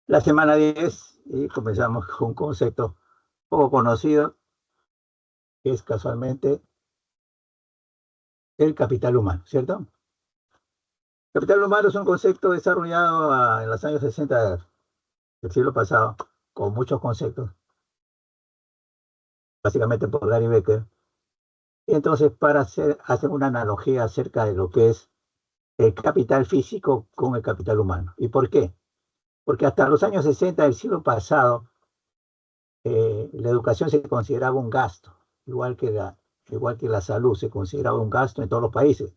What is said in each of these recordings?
La semana 10 y comenzamos con un concepto poco conocido, que es casualmente el capital humano, ¿cierto? Capital humano es un concepto desarrollado en los años 60 del siglo pasado, con muchos conceptos, básicamente por Gary Becker. Y entonces, para hacer una analogía acerca de lo que es el capital físico con el capital humano. ¿Y por qué? Porque hasta los años 60 del siglo pasado, la educación se consideraba un gasto, igual que la salud se consideraba un gasto en todos los países.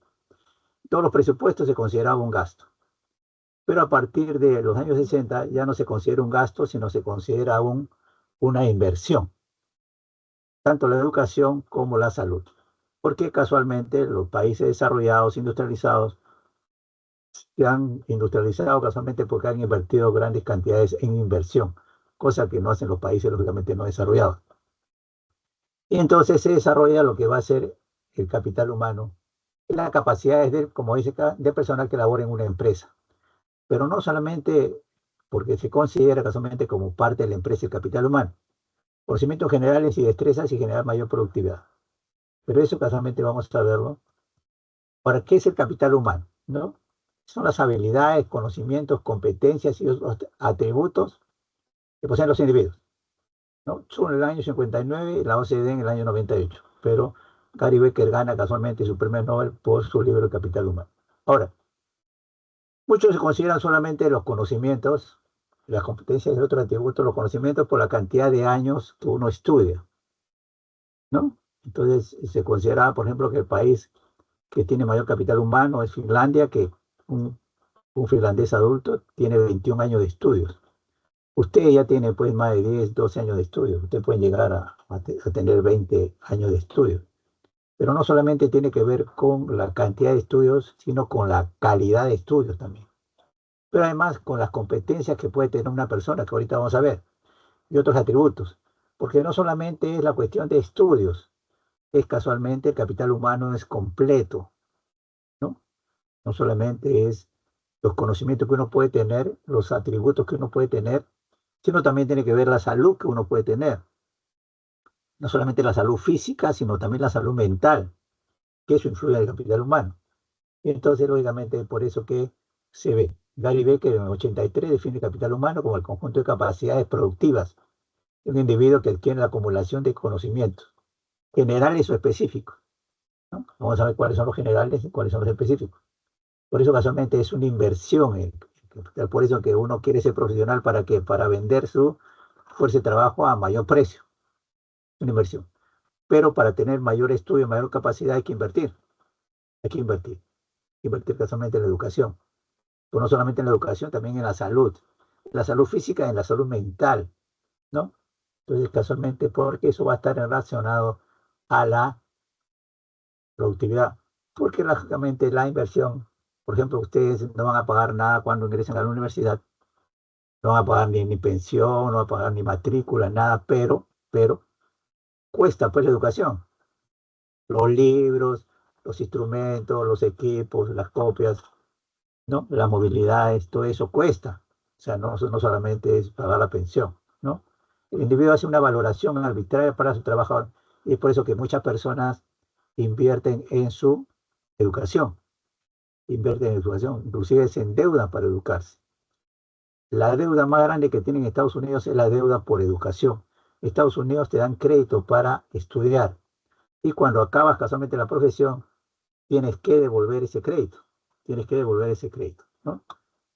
Todos los presupuestos se consideraba un gasto. Pero a partir de los años 60 ya no se considera un gasto, sino se considera una inversión, tanto la educación como la salud. Porque casualmente los países desarrollados, industrializados, se han industrializado casualmente porque han invertido grandes cantidades en inversión, cosa que no hacen los países lógicamente no desarrollados. Y entonces se desarrolla lo que va a ser el capital humano, la capacidad de, como dice, de personal que labora en una empresa. Pero no solamente porque se considera casualmente como parte de la empresa el capital humano, conocimientos generales y destrezas y generar mayor productividad. Pero eso casualmente vamos a verlo. Ahora, ¿qué es el capital humano? ¿No? Son las habilidades, conocimientos, competencias y otros atributos que poseen los individuos. ¿No? Son en el año 59 y la OCDE en el año 98. Pero Gary Becker gana casualmente su primer Nobel por su libro El Capital Humano. Ahora, muchos se consideran solamente los conocimientos, las competencias y otros atributos, los conocimientos por la cantidad de años que uno estudia, ¿no? Entonces se considera, por ejemplo, que el país que tiene mayor capital humano es Finlandia, que un, un finlandés adulto tiene 21 años de estudios. Usted ya tiene pues más de 10, 12 años de estudios. Usted puede llegar a tener 20 años de estudios. Pero no solamente tiene que ver con la cantidad de estudios, sino con la calidad de estudios también. Pero además con las competencias que puede tener una persona, que ahorita vamos a ver, y otros atributos. Porque no solamente es la cuestión de estudios, es casualmente el capital humano es completo, ¿no? No solamente es los conocimientos que uno puede tener, los atributos que uno puede tener, sino también tiene que ver la salud que uno puede tener. No solamente la salud física, sino también la salud mental, que eso influye en el capital humano. Y entonces, lógicamente, por eso que se ve. Gary Becker en el 83 define el capital humano como el conjunto de capacidades productivas de un individuo que adquiere la acumulación de conocimientos, generales o específicos, ¿no? Vamos a ver cuáles son los generales y cuáles son los específicos. Por eso casualmente es una inversión. Por eso que uno quiere ser profesional para que para vender su fuerza de trabajo a mayor precio. Una inversión. Pero para tener mayor estudio, mayor capacidad hay que invertir. Hay que invertir. Invertir casualmente en la educación. Pero no solamente en la educación, también en la salud. En la salud física, en la salud mental, ¿no? Entonces, casualmente, porque eso va a estar relacionado a la productividad. Porque lógicamente la inversión, por ejemplo, ustedes no van a pagar nada cuando ingresen a la universidad, no van a pagar ni pensión, no van a pagar ni matrícula, nada, pero cuesta pues la educación, los libros, los instrumentos, los equipos, las copias, ¿no? Las movilidades, todo eso cuesta. O sea, no solamente es pagar la pensión, ¿no? El individuo hace una valoración arbitraria para su trabajador y es por eso que muchas personas invierten en su educación, invierten en educación, inclusive se endeudan para educarse. La deuda más grande que tienen Estados Unidos es la deuda por educación. Estados Unidos te dan crédito para estudiar y cuando acabas casualmente la profesión, tienes que devolver ese crédito. Tienes que devolver ese crédito, ¿no?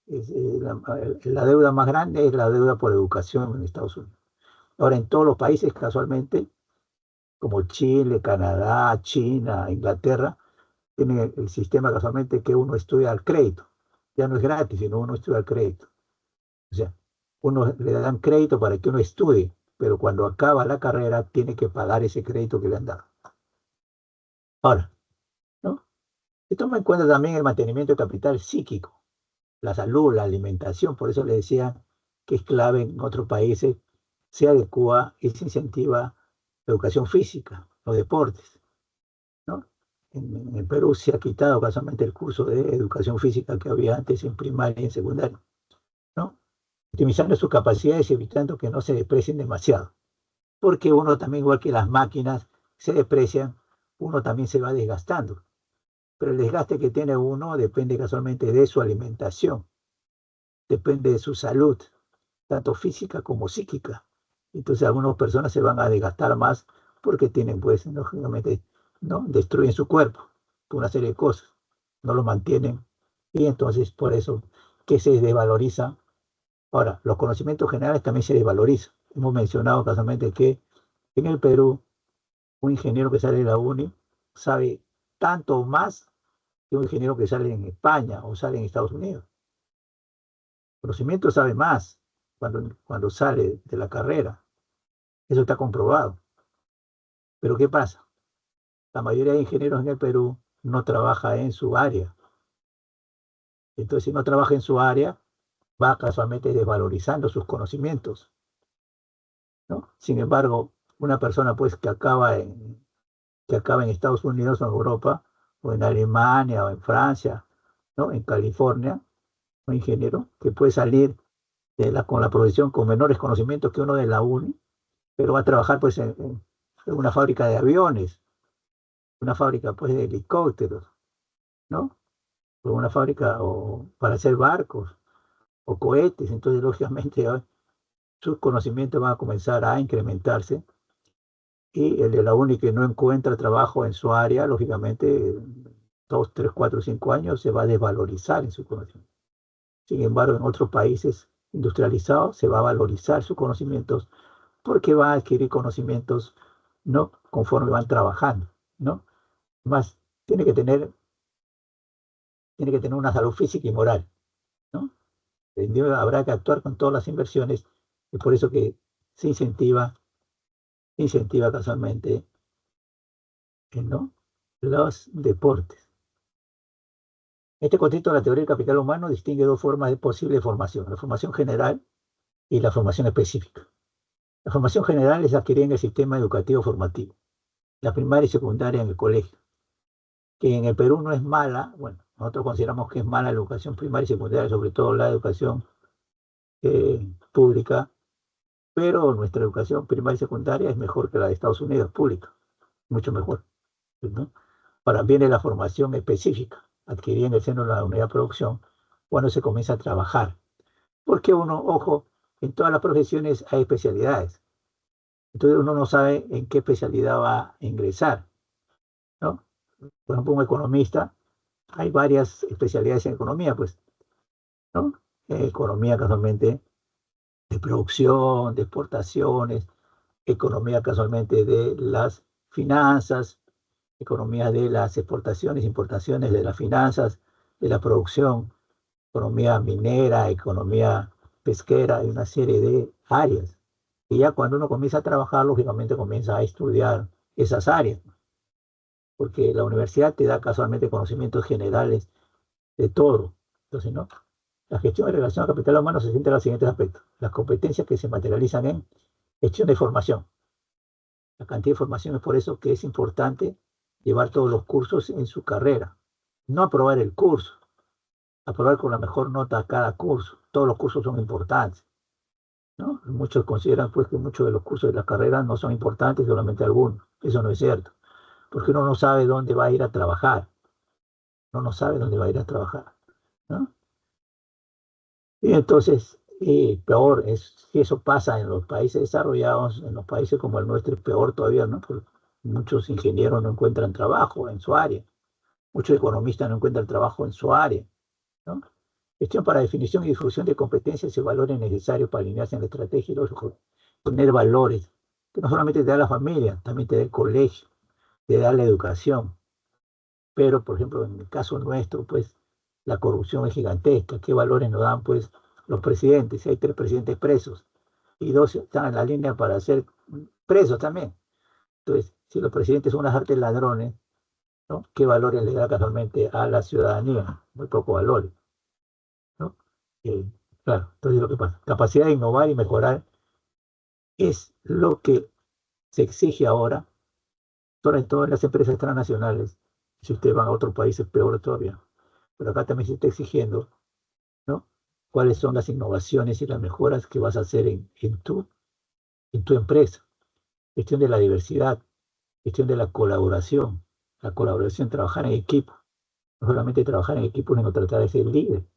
La deuda más grande es la deuda por educación en Estados Unidos. Ahora, en todos los países, casualmente, como Chile, Canadá, China, Inglaterra, tienen el sistema casualmente que uno estudia al crédito. Ya no es gratis, sino uno estudia al crédito. O sea, uno le dan crédito para que uno estudie, pero cuando acaba la carrera tiene que pagar ese crédito que le han dado. Ahora, ¿no? Se toma en cuenta también el mantenimiento de capital psíquico, la salud, la alimentación, por eso le decía que es clave en otros países, se adecua y se incentiva la educación física, los deportes, ¿no? En el Perú se ha quitado casualmente el curso de educación física que había antes en primaria y en secundaria, ¿no? optimizando sus capacidades y evitando que no se deprecien demasiado. Porque uno también, igual que las máquinas, se deprecian, uno también se va desgastando. Pero el desgaste que tiene uno depende casualmente de su alimentación, depende de su salud, tanto física como psíquica. Entonces algunas personas se van a desgastar más porque tienen, pues, lógicamente, ¿no? Destruyen su cuerpo por una serie de cosas, no lo mantienen y entonces por eso que se desvaloriza. Ahora, los conocimientos generales también se desvalorizan. Hemos mencionado casualmente que en el Perú un ingeniero que sale de la uni sabe tanto más que un ingeniero que sale en España o sale en Estados Unidos. Conocimiento sabe más cuando sale de la carrera. Eso está comprobado. Pero ¿qué pasa? La mayoría de ingenieros en el Perú no trabaja en su área. Entonces, si no trabaja en su área, va casualmente desvalorizando sus conocimientos, ¿no? Sin embargo, una persona pues que acaba en Estados Unidos o en Europa, o en Alemania, o en Francia, ¿no? En California, un ingeniero que puede salir con la profesión con menores conocimientos que uno de la uni, pero va a trabajar pues en una fábrica de aviones, una fábrica pues de helicópteros, ¿no? O una fábrica para hacer barcos o cohetes, entonces lógicamente sus conocimientos van a comenzar a incrementarse y el de la uni que no encuentra trabajo en su área, lógicamente 2, 3, 4, 5 años se va a desvalorizar en su conocimiento. Sin embargo, en otros países industrializados se va a valorizar sus conocimientos porque va a adquirir conocimientos, ¿no? Conforme van trabajando, ¿no? Más, tiene que tener, tiene que tener una salud física y moral, ¿no? Habrá que actuar con todas las inversiones y por eso que se incentiva casualmente, ¿no? Los deportes. En este contexto, la teoría del capital humano distingue dos formas de posible formación, la formación general y la formación específica. La formación general es adquirida en el sistema educativo formativo, la primaria y secundaria en el colegio, que en el Perú no es mala. Bueno, nosotros consideramos que es mala la educación primaria y secundaria, sobre todo la educación pública, pero nuestra educación primaria y secundaria es mejor que la de Estados Unidos, pública, mucho mejor, ¿no? Ahora viene la formación específica, adquirida en el seno de la unidad de producción, cuando se comienza a trabajar. Porque uno, ojo, en todas las profesiones hay especialidades. Entonces uno no sabe en qué especialidad va a ingresar, ¿no? Por ejemplo, un economista, hay varias especialidades en economía, pues, ¿no? Economía casualmente de producción, de exportaciones, economía casualmente de las finanzas, economía de las exportaciones, importaciones, de las finanzas, de la producción, economía minera, economía pesquera, hay una serie de áreas. Y ya cuando uno comienza a trabajar, lógicamente comienza a estudiar esas áreas, porque la universidad te da casualmente conocimientos generales de todo. Entonces, ¿no? La gestión de relación al capital humano se centra en los siguientes aspectos. Las competencias que se materializan en gestión de formación. La cantidad de formación es por eso que es importante llevar todos los cursos en su carrera. No aprobar el curso, aprobar con la mejor nota cada curso. Todos los cursos son importantes, ¿no? Muchos consideran pues que muchos de los cursos de la carrera no son importantes, solamente algunos. Eso no es cierto, porque uno no sabe dónde va a ir a trabajar. Uno no sabe dónde va a ir a trabajar, ¿no? Y entonces, peor es si eso pasa en los países desarrollados, en los países como el nuestro es peor todavía, ¿no? Porque muchos ingenieros no encuentran trabajo en su área, muchos economistas no encuentran trabajo en su área, ¿no? Gestión para definición y difusión de competencias y valores necesarios para alinearse en la estrategia y lógico, poner valores, que no solamente te da la familia, también te da el colegio, te da la educación. Pero, por ejemplo, en el caso nuestro, pues la corrupción es gigantesca. ¿Qué valores nos dan, pues, los presidentes? Si hay 3 presidentes presos y 2 están en la línea para ser presos también. Entonces, si los presidentes son unas artes ladrones, ¿no? ¿Qué valores le da casualmente a la ciudadanía? Muy pocos valores, ¿no? Eh, claro, entonces lo que pasa, capacidad de innovar y mejorar es lo que se exige ahora, sobre todo en las empresas transnacionales. Si ustedes van a otros países, peor todavía. Pero acá también se está exigiendo, ¿no? cuáles son las innovaciones y las mejoras que vas a hacer en tu empresa. Gestión de la diversidad, gestión de la colaboración, trabajar en equipo, no solamente trabajar en equipo, sino tratar de ser líder,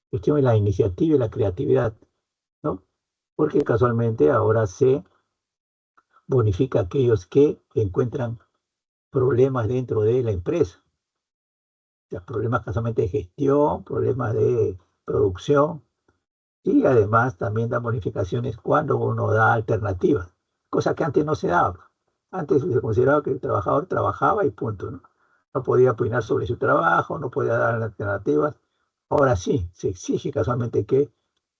gestión de la iniciativa y la creatividad, ¿no? Porque casualmente ahora se bonifica a aquellos que encuentran problemas dentro de la empresa, o sea, problemas casualmente de gestión, problemas de producción, y además también da bonificaciones cuando uno da alternativas, cosa que antes no se daba. Antes se consideraba que el trabajador trabajaba y punto, ¿no? No podía opinar sobre su trabajo, no podía dar alternativas. Ahora sí, se exige casualmente que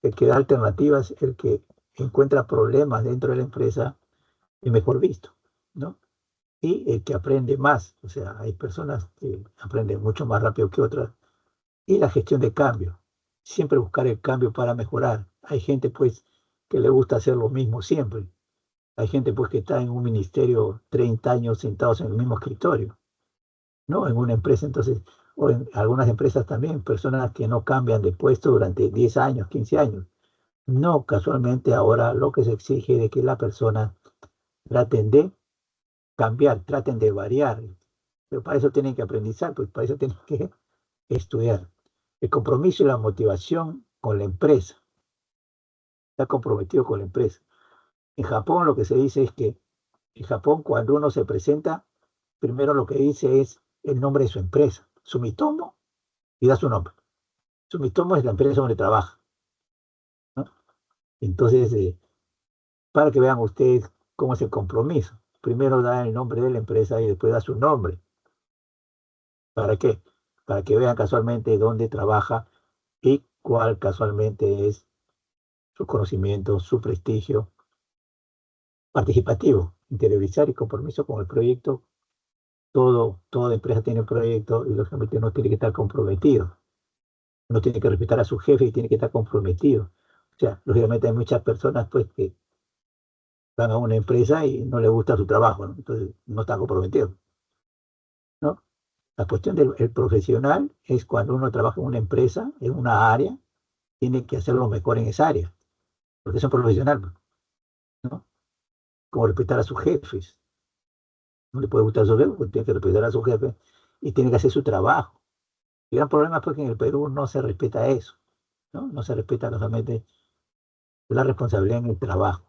el que da alternativas, el que encuentra problemas dentro de la empresa, es mejor visto, ¿no? Y el que aprende más, o sea, hay personas que aprenden mucho más rápido que otras. Y la gestión de cambio, siempre buscar el cambio para mejorar. Hay gente pues que le gusta hacer lo mismo siempre. Hay gente pues que está en un ministerio 30 años sentados en el mismo escritorio, ¿no? En una empresa, entonces, o en algunas empresas también, personas que no cambian de puesto durante 10 años, 15 años. No, casualmente ahora lo que se exige de que la persona traten de cambiar, traten de variar. Pero para eso tienen que aprendizar, pues para eso tienen que estudiar. El compromiso y la motivación con la empresa. Está comprometido con la empresa. En Japón lo que se dice es que en Japón cuando uno se presenta, primero lo que dice es el nombre de su empresa, Sumitomo, y da su nombre. Sumitomo es la empresa donde trabaja, ¿no? Entonces, para que vean ustedes cómo es el compromiso. Primero da el nombre de la empresa y después da su nombre. ¿Para qué? Para que vean casualmente dónde trabaja y cuál casualmente es su conocimiento, su prestigio participativo, interiorizar y compromiso con el proyecto. Toda empresa tiene un proyecto y lógicamente uno tiene que estar comprometido. Uno tiene que respetar a su jefe y tiene que estar comprometido. O sea, lógicamente hay muchas personas pues que van a una empresa y no les gusta su trabajo, ¿no? Entonces no están comprometidos, ¿no? La cuestión del el profesional es cuando uno trabaja en una empresa, en una área, tiene que hacerlo mejor en esa área, porque es un profesional, ¿no? Como respetar a sus jefes. No le puede gustar a su jefe, porque tiene que respetar a su jefe y tiene que hacer su trabajo. El gran problema es porque en el Perú no se respeta eso, ¿no? No se respeta no solamente la responsabilidad en el trabajo.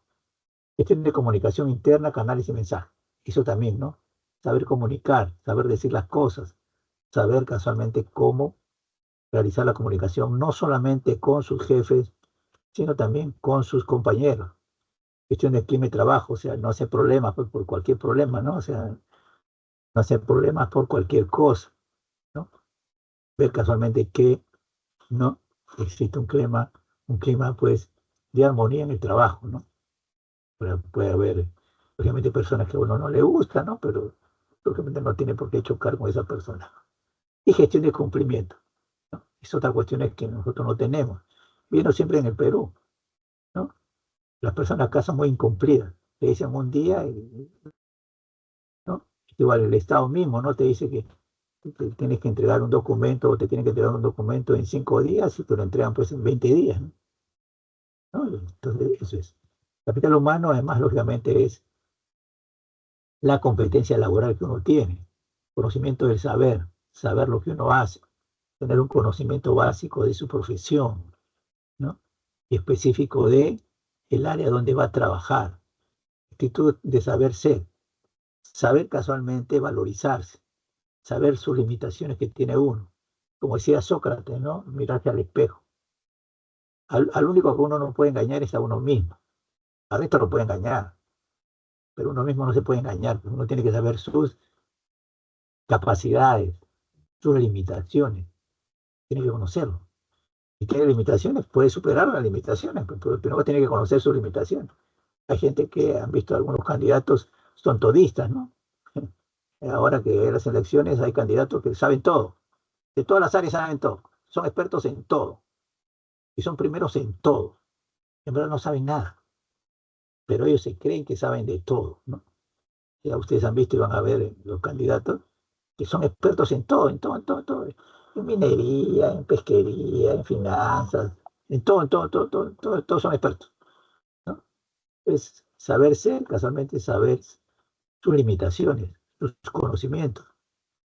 Gestión de comunicación interna, canales y mensajes. Eso también, ¿no? Saber comunicar, saber decir las cosas, saber casualmente cómo realizar la comunicación, no solamente con sus jefes, sino también con sus compañeros. Gestión de clima y trabajo, o sea, no hacer problemas por cualquier problema, ¿no? O sea, no hacer problemas por cualquier cosa, ¿no? Ver casualmente que no existe un clima pues de armonía en el trabajo, ¿no? Pero puede haber, obviamente, personas que a uno no le gusta, ¿no? Pero lógicamente no tiene por qué chocar con esa persona. Y gestión de cumplimiento, ¿no? Es otra cuestión que nosotros no tenemos. Viendo siempre en el Perú, ¿no? Las personas acá son muy incumplidas. Te dicen un día, ¿no? Igual el Estado mismo, ¿no? Te dice que te tienes que entregar un documento o te tienen que entregar un documento en 5 días y te lo entregan pues en 20 días, ¿no? ¿No? Entonces, eso es. Capital humano, además, lógicamente, es la competencia laboral que uno tiene, conocimiento del saber, saber lo que uno hace, tener un conocimiento básico de su profesión, ¿no? Y específico de el área donde va a trabajar, actitud de saber ser, saber casualmente valorizarse, saber sus limitaciones que tiene uno. Como decía Sócrates, ¿no? Mirarse al espejo. Al único que uno no puede engañar es a uno mismo. Al resto lo puede engañar, pero uno mismo no se puede engañar. Uno tiene que saber sus capacidades, sus limitaciones. Tiene que conocerlo. Si tiene limitaciones, puede superar las limitaciones, pero primero tiene que conocer sus limitaciones. Hay gente que han visto algunos candidatos, son todistas, ¿no? Ahora que en las elecciones hay candidatos que saben todo, de todas las áreas saben todo, son expertos en todo y son primeros en todo. En verdad no saben nada, pero ellos se creen que saben de todo, ¿no? Ya ustedes han visto y van a ver los candidatos que son expertos en todo, en todo, en todo, en todo. En minería, en pesquería, en finanzas, En todo, todos son expertos, ¿no? Es saber ser, casualmente saber sus limitaciones, sus conocimientos.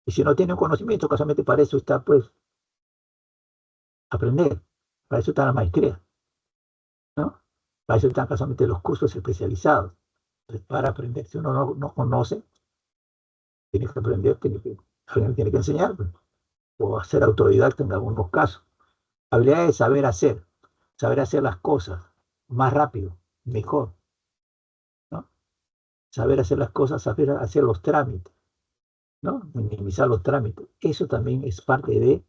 Y si no tiene un conocimiento, casualmente para eso está, pues, aprender. Para eso está la maestría, ¿no? Para eso están casualmente los cursos especializados. Entonces, para aprender. Si uno no conoce, tiene que aprender, alguien tiene que enseñar, pues, o ser autodidacta en algunos casos. Habilidad de saber hacer las cosas más rápido, mejor, ¿no? Saber hacer las cosas, saber hacer los trámites, ¿no? Minimizar los trámites. Eso también es parte de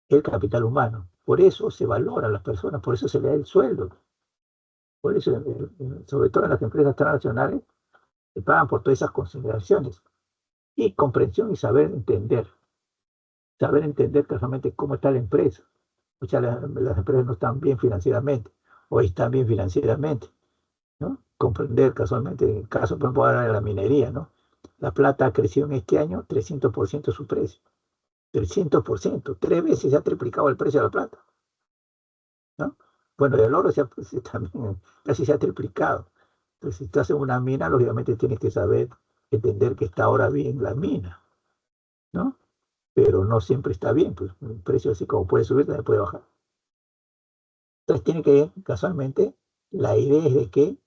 el capital humano. Por eso se valora a las personas, por eso se le da el sueldo. Por eso, sobre todo en las empresas transnacionales, se pagan por todas esas consideraciones. Y comprensión y saber entender. Saber entender claramente cómo está la empresa. Muchas de las empresas no están bien financieramente, o están bien financieramente, ¿no? Comprender casualmente, en el caso, por ejemplo, ahora de la minería, ¿no? La plata ha crecido en este año 300% su precio. 300%, 3 veces se ha triplicado el precio de la plata, ¿no? Bueno, el oro también casi se ha triplicado. Entonces, si estás en una mina, lógicamente tienes que saber entender que está ahora bien la mina, ¿no? Pero no siempre está bien, pues el precio así como puede subir, también puede bajar. Entonces tiene que ver, casualmente, la idea es de que,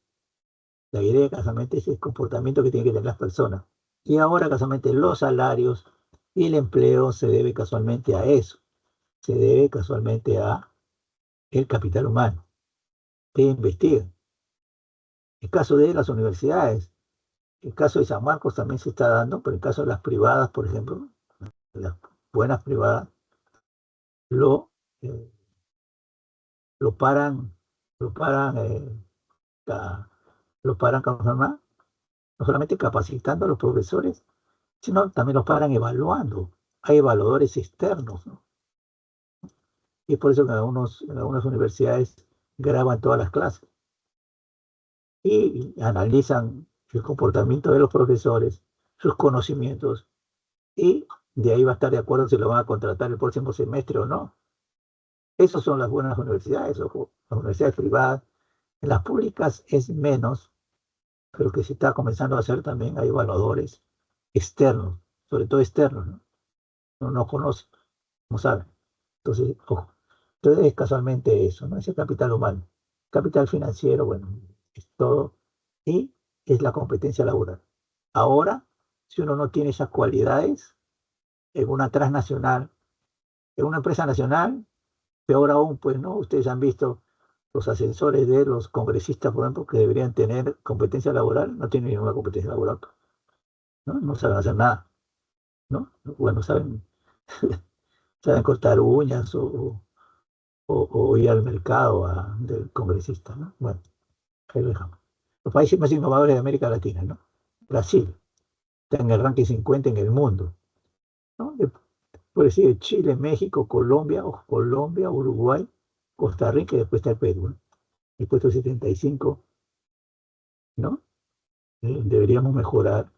la idea casualmente es el comportamiento que tienen que tener las personas. Y ahora casualmente los salarios y el empleo se debe casualmente a eso, se debe casualmente a el capital humano, que investiga. El caso de las universidades, el caso de San Marcos también se está dando, pero el caso de las privadas, por ejemplo, las buenas privadas, lo, eh, lo paran, lo paran, ca- lo paran, ¿cómo se llama? No solamente capacitando a los profesores, sino también los paran evaluando. Hay evaluadores externos, ¿no? Y es por eso que en algunas universidades graban todas las clases y analizan el comportamiento de los profesores, sus conocimientos, y de ahí va a estar de acuerdo si lo van a contratar el próximo semestre o no. Esas son las buenas universidades, ojo, las universidades privadas. En las públicas es menos, pero que se está comenzando a hacer también, hay evaluadores externos, sobre todo externos, ¿no? No conocen, no saben. Entonces, ojo. Entonces es casualmente eso, ¿no? Ese capital humano. Capital financiero, bueno, es todo. Y es la competencia laboral. Ahora, si uno no tiene esas cualidades en una transnacional, en una empresa nacional, peor aún, pues, ¿no? Ustedes han visto los asesores de los congresistas, por ejemplo, que deberían tener competencia laboral, no tienen ninguna competencia laboral, ¿no? No saben hacer nada, ¿no? Bueno, saben cortar uñas o ir al mercado del congresista, ¿no? Bueno, ahí lo dejamos. Los países más innovadores de América Latina, ¿no? Brasil está en el ranking 50 en el mundo, ¿no? Por decir Chile, México, Colombia, Uruguay, Costa Rica y después está el Perú, ¿no? El puesto 75, ¿no? Deberíamos mejorar,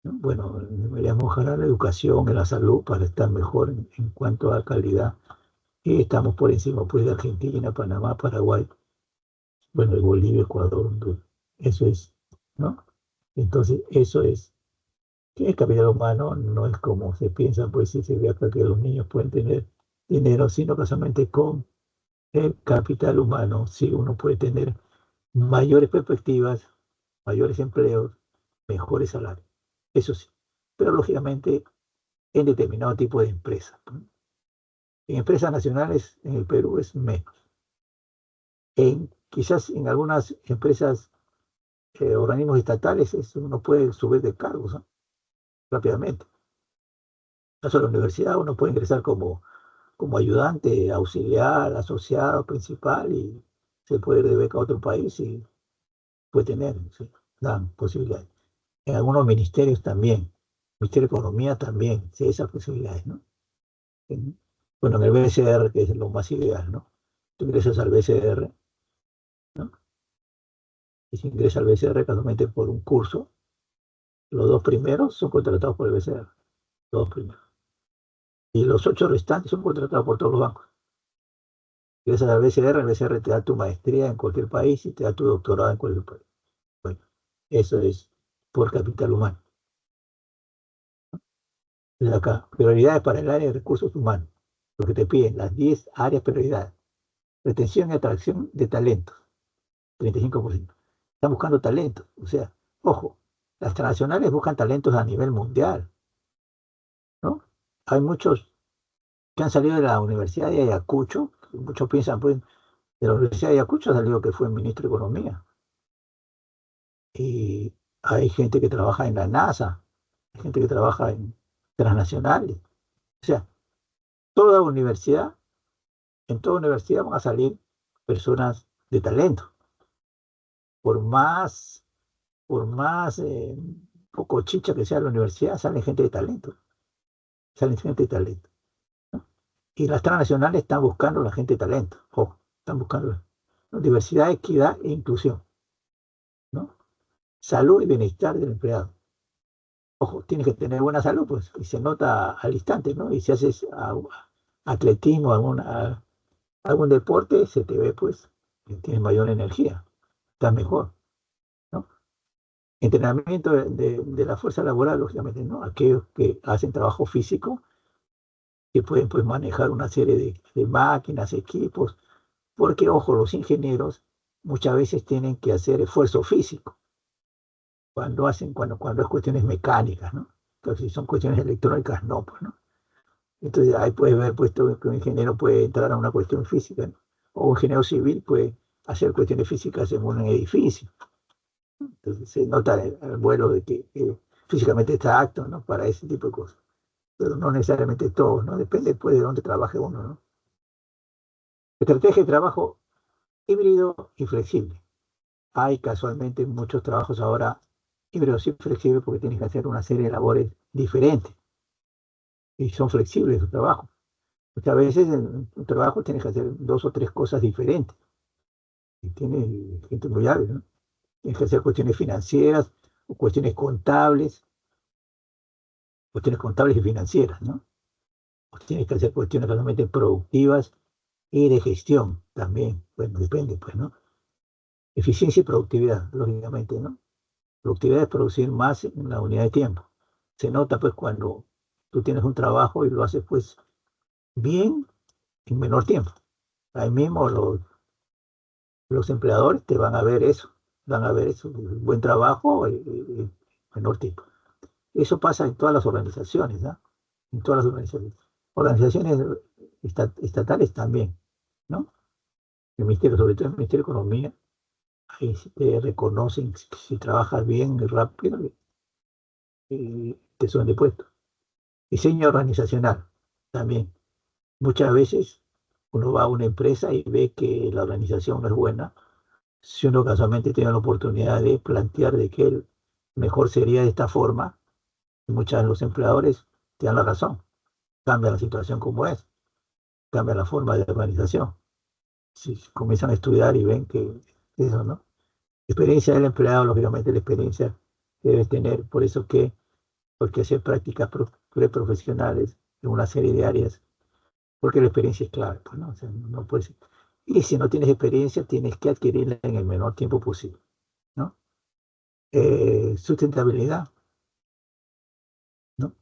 ¿no? Bueno, deberíamos mejorar la educación, en la salud para estar mejor en cuanto a calidad. Y estamos por encima, pues, de Argentina, Panamá, Paraguay, bueno, de Bolivia, Ecuador, Honduras. Eso es, ¿no? Entonces, eso es que el capital humano no es como se piensa, pues si se ve acá que los niños pueden tener dinero, sino casualmente con el capital humano, sí, uno puede tener mayores perspectivas, mayores empleos, mejores salarios. Eso sí. Pero lógicamente en determinado tipo de empresas, ¿no? En empresas nacionales en el Perú es menos. Quizás en algunas empresas, organismos estatales, uno puede subir de cargos, ¿no? Rápidamente. En el caso de la universidad, uno puede ingresar como ayudante, auxiliar, asociado, principal, y se puede ir de beca a otro país y puede tener, sí, dan posibilidades. En algunos ministerios también, Ministerio de Economía también, sí, esas posibilidades, ¿no? En- bueno, en el BCR, que es lo más ideal, ¿no? Tú ingresas al BCR, ¿no? Y si ingresas al BCR casualmente por un curso, los dos primeros son contratados por el BCR, los dos primeros. Y los 8 restantes son contratados por todos los bancos. Gracias al BCR, el BCR te da tu maestría en cualquier país y te da tu doctorado en cualquier país. Bueno, eso es por capital humano. De acá, prioridades para el área de recursos humanos. Lo que te piden, las 10 áreas prioridades. Retención y atracción de talentos, 35%. Están buscando talentos. O sea, ojo, las transnacionales buscan talentos a nivel mundial, ¿no? Hay muchos que han salido de la Universidad de Ayacucho. Muchos piensan, pues, de la Universidad de Ayacucho salió que fue ministro de Economía. Y hay gente que trabaja en la NASA, hay gente que trabaja en transnacionales. O sea, toda universidad, en toda universidad van a salir personas de talento. Por más, por más poco chicha que sea la universidad, salen gente de talento, salen gente de talento. ¿No? Y las transnacionales están buscando la gente de talento. Ojo, están buscando, ¿no? Diversidad, equidad e inclusión, ¿no? Salud y bienestar del empleado. Ojo, tienes que tener buena salud, pues, y se nota al instante, ¿no? Y si haces atletismo, algún deporte, se te ve, pues, que tienes mayor energía, estás mejor, ¿no? Entrenamiento de la fuerza laboral, lógicamente, ¿no? Aquellos que hacen trabajo físico, que pueden, pues, manejar una serie de máquinas, equipos, porque, ojo, los ingenieros muchas veces tienen que hacer esfuerzo físico cuando es cuestiones mecánicas, ¿no? Entonces, si son cuestiones electrónicas, no, pues, ¿no? Entonces ahí puedes ver pues, que un ingeniero puede entrar a una cuestión física, ¿no? O un ingeniero civil puede hacer cuestiones físicas en un edificio. Entonces se nota el vuelo de que físicamente está apto, ¿no? Para ese tipo de cosas. Pero no necesariamente todo, ¿no? Depende pues de dónde trabaje uno, ¿no? Estrategia de trabajo híbrido y flexible. Hay casualmente muchos trabajos ahora híbridos y flexibles porque tienes que hacer una serie de labores diferentes y son flexibles su trabajo. Muchas veces en un trabajo tienes que hacer dos o tres cosas diferentes. Y tiene gente muy hábil, ¿no? Tienes que hacer o cuestiones contables y financieras, ¿no? O tienes que hacer cuestiones realmente productivas y de gestión también. Bueno, depende, pues, ¿no? Eficiencia y productividad, lógicamente, ¿no? Productividad es producir más en la unidad de tiempo. Se nota, pues, cuando tú tienes un trabajo y lo haces, pues, bien en menor tiempo. Ahí mismo los empleadores te van a ver eso, buen trabajo y menor tiempo. Eso pasa en todas las organizaciones, ¿no? En todas las organizaciones. Organizaciones estatales también, ¿no? El ministerio, sobre todo el Ministerio de Economía, ahí sí te reconocen si trabajas bien y rápido y te suben de puesto. Diseño organizacional, también. Muchas veces uno va a una empresa y ve que la organización no es buena. Si uno casualmente tiene la oportunidad de plantear de que el mejor sería de esta forma, muchos de los empleadores te dan la razón. Cambia la situación como es, cambia la forma de organización. Si comienzan a estudiar y ven que eso, ¿no? Experiencia del empleado, lógicamente la experiencia que debes tener, por eso que porque hacer prácticas preprofesionales en una serie de áreas, porque la experiencia es clave, pues, ¿no? O sea, no puedes, y si no tienes experiencia, tienes que adquirirla en el menor tiempo posible, ¿no? Sustentabilidad, ¿no?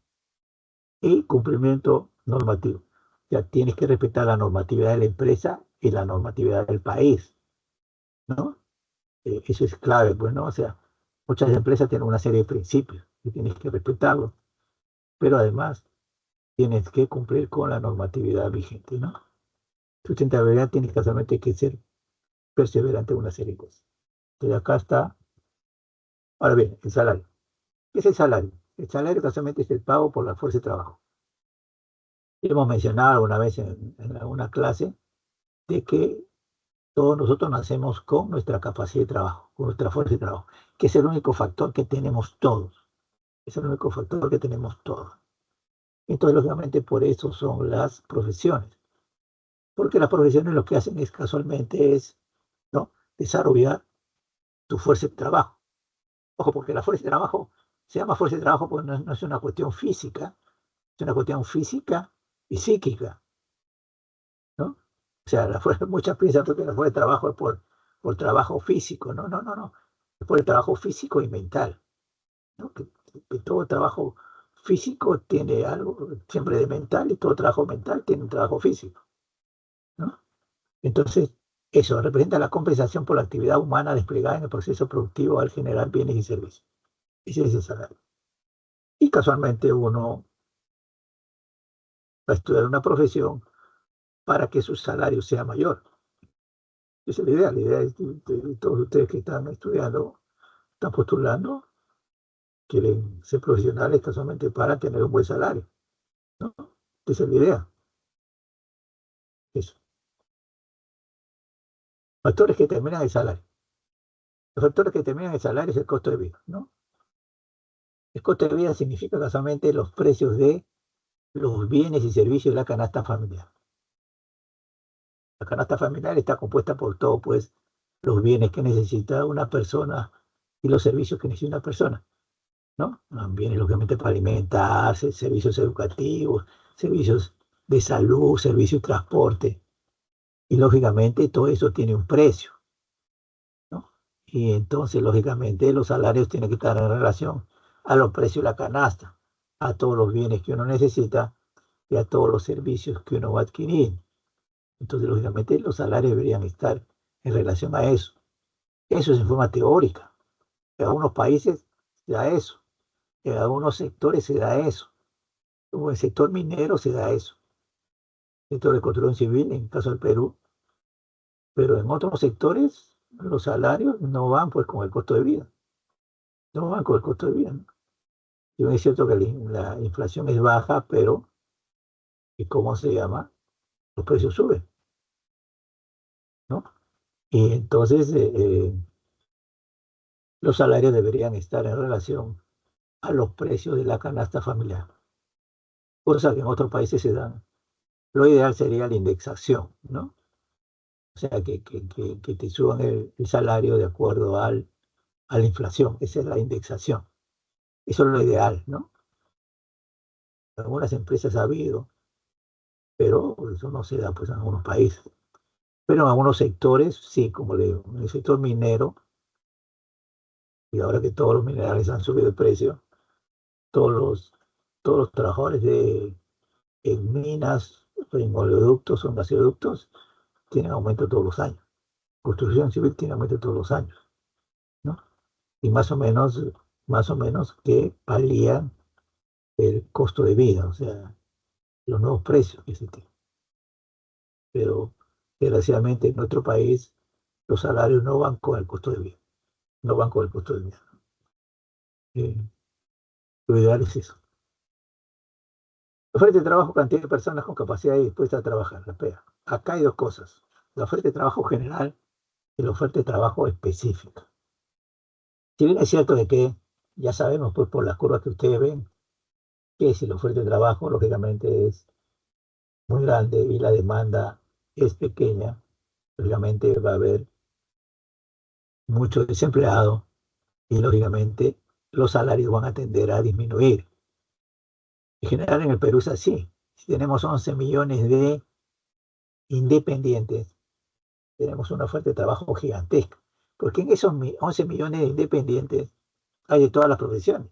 Y cumplimiento normativo. Ya tienes que respetar la normatividad de la empresa y la normatividad del país, ¿no? Eso es clave, pues, ¿no? O sea, muchas empresas tienen una serie de principios y tienes que respetarlos, pero además tienes que cumplir con la normatividad vigente, ¿no? Sustentabilidad tienes casualmente que ser perseverante en una serie de cosas. Entonces acá está, ahora bien, el salario. ¿Qué es el salario? El salario casualmente es el pago por la fuerza de trabajo. Hemos mencionado alguna vez en alguna clase de que todos nosotros nacemos con nuestra capacidad de trabajo, con nuestra fuerza de trabajo, que es el único factor que tenemos todos. Es el único factor que tenemos todos. Entonces, lógicamente, por eso son las profesiones. Porque las profesiones lo que hacen es casualmente es, ¿no? Desarrollar tu fuerza de trabajo. Ojo, porque la fuerza de trabajo se llama fuerza de trabajo porque no es una cuestión física, es una cuestión física y psíquica, ¿no? O sea, muchas piensan que la fuerza de trabajo es por trabajo físico. No, no, no, no. Es por el trabajo físico y mental, ¿no? Que todo trabajo físico tiene algo siempre de mental y todo trabajo mental tiene un trabajo físico, ¿no? Entonces, eso representa la compensación por la actividad humana desplegada en el proceso productivo al generar bienes y servicios. Ese es el salario. Y casualmente uno va a estudiar una profesión para que su salario sea mayor. Esa es la idea. La idea es que todos ustedes que están estudiando, están postulando, quieren ser profesionales casualmente para tener un buen salario, ¿no? Esa es la idea. Eso. Factores que determinan el salario. Los factores que determinan el salario es el costo de vida, ¿no? El costo de vida significa casualmente los precios de los bienes y servicios de la canasta familiar. La canasta familiar está compuesta por todo, pues, los bienes que necesita una persona y los servicios que necesita una persona, ¿no? Bienes, lógicamente, para alimentarse, servicios educativos, servicios de salud, servicios de transporte. Y, lógicamente, todo eso tiene un precio, ¿no? Y entonces, lógicamente, los salarios tienen que estar en relación a los precios de la canasta, a todos los bienes que uno necesita y a todos los servicios que uno va a adquirir. Entonces, lógicamente, los salarios deberían estar en relación a eso. Eso es en forma teórica. En algunos países se da eso. En algunos sectores se da eso. Como el sector minero se da eso. El sector de construcción civil, en el caso del Perú. Pero en otros sectores, los salarios no van pues con el costo de vida. No van con el costo de vida, ¿no? Y es cierto que la inflación es baja, pero ¿y cómo se llama? Los precios suben, ¿no? Y entonces los salarios deberían estar en relación a los precios de la canasta familiar, cosa que en otros países se dan. Lo ideal sería la indexación, ¿no? O sea, que te suban el salario de acuerdo a la inflación. Esa es la indexación. Eso es lo ideal, ¿no? En algunas empresas ha habido, pero eso no se da pues en algunos países. Pero en algunos sectores, sí, como le digo, en el sector minero, y ahora que todos los minerales han subido de precio, todos los, todos los trabajadores en minas, en oleoductos o en gasoductos, tienen aumento todos los años. Construcción civil tiene aumento todos los años, ¿no? Y más o menos que palían el costo de vida, o sea, los nuevos precios que se tienen. Pero desgraciadamente en nuestro país los salarios no van con el costo de vida, no van con el costo de vida. Eh, lo ideal es eso. La oferta de trabajo, cantidad de personas con capacidad y dispuestas a trabajar. Espera, acá hay dos cosas. La oferta de trabajo general y la oferta de trabajo específica. Si bien es cierto de que ya sabemos pues por las curvas que ustedes ven, que si la oferta de trabajo lógicamente es muy grande y la demanda es pequeña, lógicamente va a haber mucho desempleado y lógicamente los salarios van a tender a disminuir. En general en el Perú es así. Si tenemos 11 millones de independientes, tenemos una oferta de trabajo gigantesca, porque en esos 11 millones de independientes hay de todas las profesiones,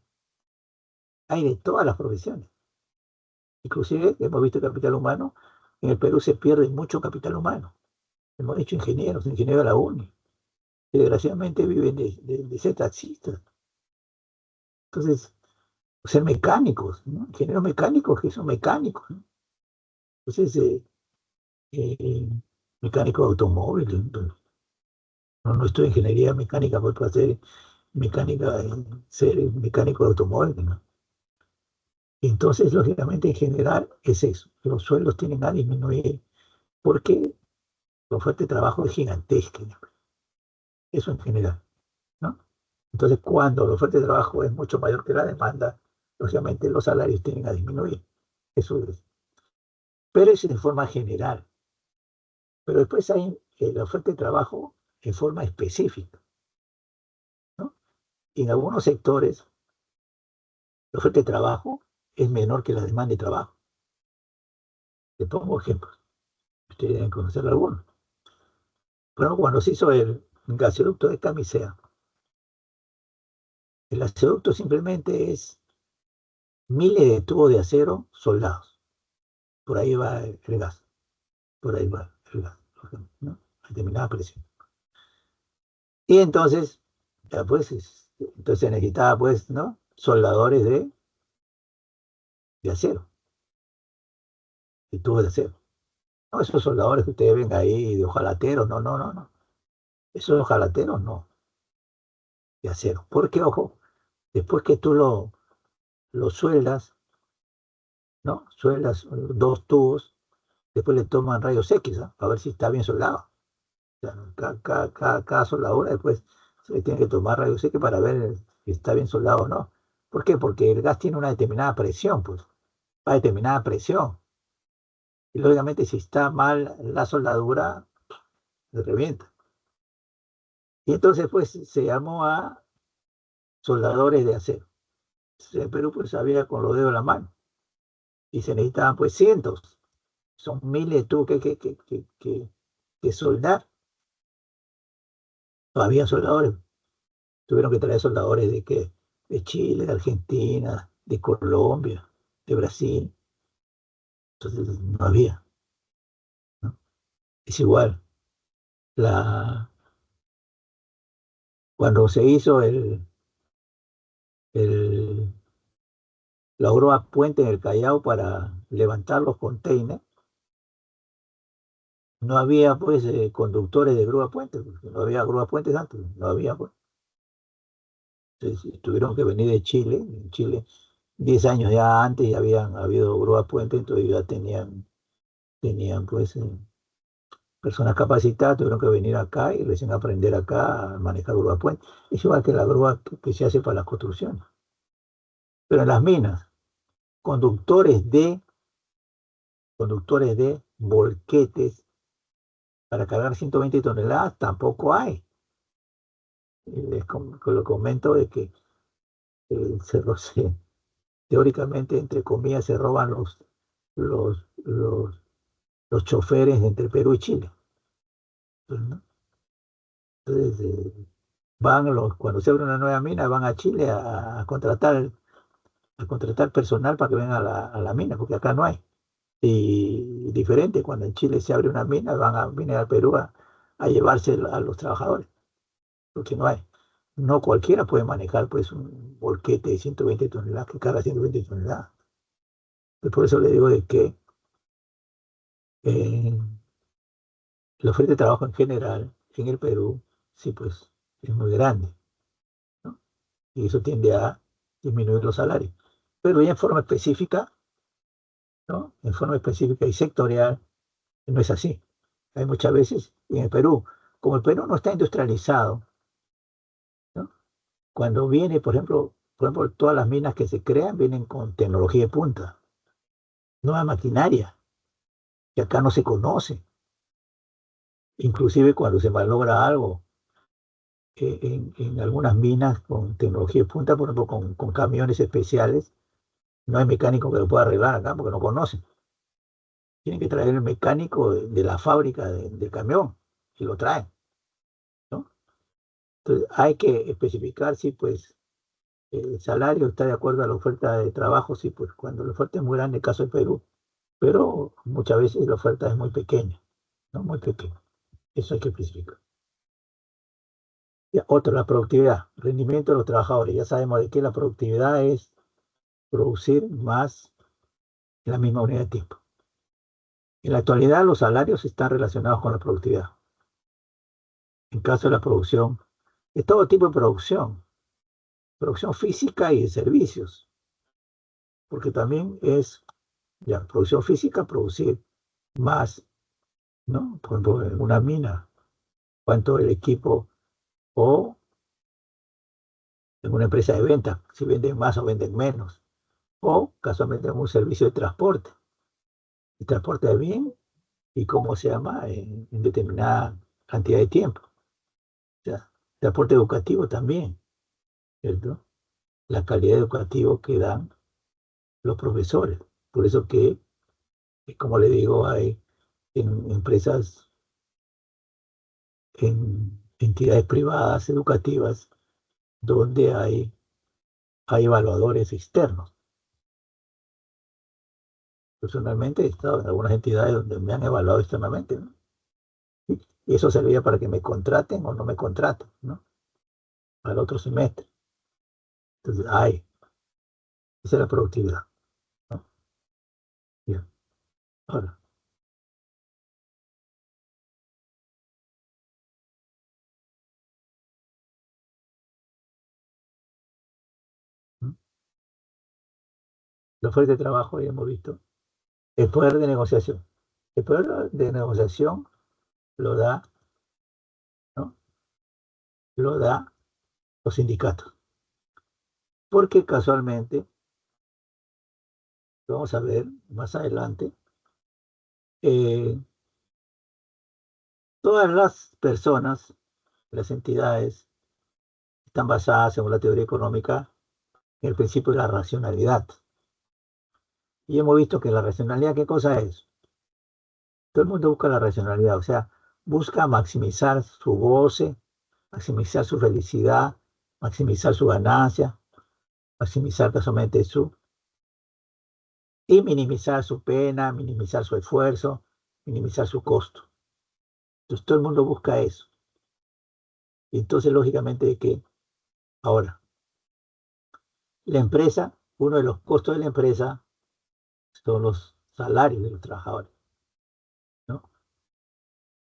hay de todas las profesiones. Inclusive hemos visto capital humano, en el Perú se pierde mucho capital humano. Hemos hecho ingenieros de la UNI, que desgraciadamente viven de ser taxistas. Entonces, ser mecánicos, ¿no? Ingenieros mecánicos que son mecánicos, ¿no? Entonces, eh, mecánico de automóvil. Entonces, no estoy en ingeniería mecánica, pues para ser mecánica, ser mecánico de automóvil, ¿no? Entonces, lógicamente, en general es eso. Los sueldos tienen a disminuir porque la oferta de trabajo es gigantesca, ¿no? Eso en general, ¿no? Entonces, cuando la oferta de trabajo es mucho mayor que la demanda, lógicamente los salarios tienen a disminuir. Eso es. Pero es en forma general. Pero después hay la oferta de trabajo en forma específica, ¿no? Y en algunos sectores, la oferta de trabajo es menor que la demanda de trabajo. Te pongo ejemplos. Ustedes deben conocer algunos. Bueno, cuando se hizo el gasoducto de Camisea, el gasoducto simplemente es miles de tubos de acero soldados. Por ahí va el gas, por ahí va el gas, ¿no? A determinada presión. Y entonces, ya pues, entonces se necesitaba, pues, ¿no? Soldadores de acero, de tubos de acero. No, esos soldadores que ustedes ven ahí de hojalateros, no, no, no, no. Esos hojalateros no, de acero. Porque, ojo, después que tú lo sueldas, ¿no? Sueldas dos tubos, después le toman rayos X, ¿ah? A ver si está bien soldado. O sea, cada soldadura después se le tiene que tomar rayos X para ver si está bien soldado o no. ¿Por qué? Porque el gas tiene una determinada presión, pues, a determinada presión. Y lógicamente si está mal la soldadura, se revienta. Y entonces pues se llamó a soldadores de acero. En Perú pues había con los dedos de la mano. Y se necesitaban pues cientos. Son miles de tubos que soldar. No había soldadores. Tuvieron que traer soldadores de Chile, de Argentina, de Colombia, de Brasil. Entonces no había, ¿no? Es igual. La, cuando se hizo el, la grúa puente en el Callao para levantar los containers, no había pues conductores de grúa puente, porque no había grúa puentes antes, no había pues. Entonces, tuvieron que venir de Chile. En Chile, 10 años ya antes ya habían habido grúa puente, entonces ya tenían pues personas capacitadas, tuvieron que venir acá y recién aprender acá a manejar grúa puente. Es igual que la grúa que se hace para las construcciones. Pero en las minas, conductores de, conductores de volquetes para cargar 120 toneladas tampoco hay. Lo comento de que teóricamente, entre comillas, se roban los, los, los choferes entre Perú y Chile. ¿No? Entonces, cuando se abre una nueva mina, van a Chile a contratar personal para que venga a la mina, porque acá no hay. Y diferente, cuando en Chile se abre una mina, vienen al Perú a llevarse a los trabajadores, porque no hay. No cualquiera puede manejar pues un volquete de 120 toneladas que carga 120 toneladas. Y por eso le digo de que eh, la oferta de trabajo en general en el Perú, sí, pues es muy grande, ¿no? Y eso tiende a disminuir los salarios. Pero ya en forma específica, ¿no? En forma específica y sectorial, no es así. Hay muchas veces, y en el Perú, como el Perú no está industrializado, ¿no? Cuando viene, por ejemplo, todas las minas que se crean vienen con tecnología de punta, nueva maquinaria, que acá no se conoce. Inclusive cuando se malogra algo, en algunas minas con tecnología de punta, por ejemplo, con camiones especiales, no hay mecánico que lo pueda arreglar acá porque no conocen. Tienen que traer el mecánico de la fábrica del camión y lo traen, ¿no? Entonces hay que especificar si pues el salario está de acuerdo a la oferta de trabajo, sí, pues cuando la oferta es muy grande, en el caso de Perú, pero muchas veces la oferta es muy pequeña, ¿no? Muy pequeña. Eso hay que especificar. Ya, otro, la productividad, rendimiento de los trabajadores. Ya sabemos de que la productividad es producir más en la misma unidad de tiempo. En la actualidad, los salarios están relacionados con la productividad. En caso de la producción, de todo tipo de producción física y de servicios, porque también es, ya, producción física, producir más, ¿no? Por ejemplo, en una mina, cuánto el equipo, o en una empresa de venta, si venden más o venden menos, o casualmente en un servicio de transporte, el transporte de bien y cómo se llama en determinada cantidad de tiempo. O sea, transporte educativo también, ¿cierto? La calidad educativa que dan los profesores. Por eso que, como le digo, hay en empresas, en entidades privadas educativas, donde hay evaluadores externos. Personalmente he estado en algunas entidades donde me han evaluado externamente, ¿no? Y eso servía para que me contraten o no me contraten, ¿no? Para el otro semestre. Entonces, esa es la productividad, ¿no? Bien. Ahora, ¿no? Los fuertes de trabajo ya hemos visto. El poder de negociación. El poder de negociación lo da, ¿no? Lo da los sindicatos. Porque casualmente, lo vamos a ver más adelante, eh, todas las personas, las entidades, están basadas, según la teoría económica, en el principio de la racionalidad. Y hemos visto que la racionalidad, ¿qué cosa es? Todo el mundo busca la racionalidad, o sea, busca maximizar su goce, maximizar su felicidad, maximizar su ganancia, maximizar casualmente y minimizar su pena, minimizar su esfuerzo, minimizar su costo. Entonces todo el mundo busca eso. Y entonces, lógicamente, que ahora, la empresa, uno de los costos de la empresa son los salarios de los trabajadores, ¿no?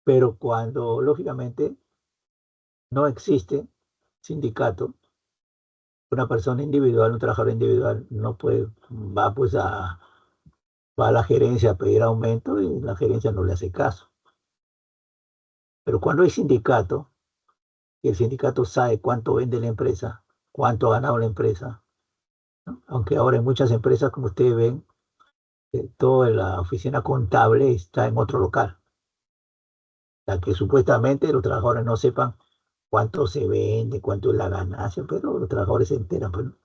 Pero cuando, lógicamente, no existe sindicato, una persona individual, un trabajador individual, no puede, va pues va a la gerencia a pedir aumento y la gerencia no le hace caso. Pero cuando hay sindicato, y el sindicato sabe cuánto vende la empresa, cuánto ha ganado la empresa, ¿no? Aunque ahora en muchas empresas, como ustedes ven, toda la oficina contable está en otro local, la que supuestamente los trabajadores no sepan cuánto se vende, cuánto es la ganancia, pero los trabajadores se enteran, pues, ¿no?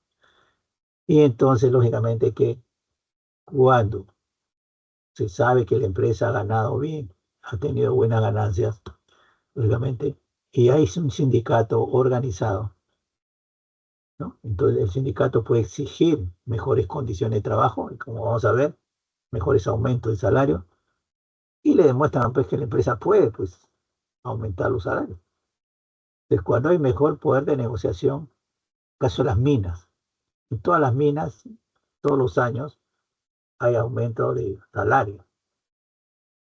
Y entonces, lógicamente, que cuando se sabe que la empresa ha ganado bien, ha tenido buenas ganancias, lógicamente, y hay un sindicato organizado, ¿no? Entonces el sindicato puede exigir mejores condiciones de trabajo, y como vamos a ver, mejores aumentos de salario, y le demuestran pues que la empresa puede pues aumentar los salarios. Entonces cuando hay mejor poder de negociación, caso de las minas, en todas las minas, todos los años hay aumento de salario,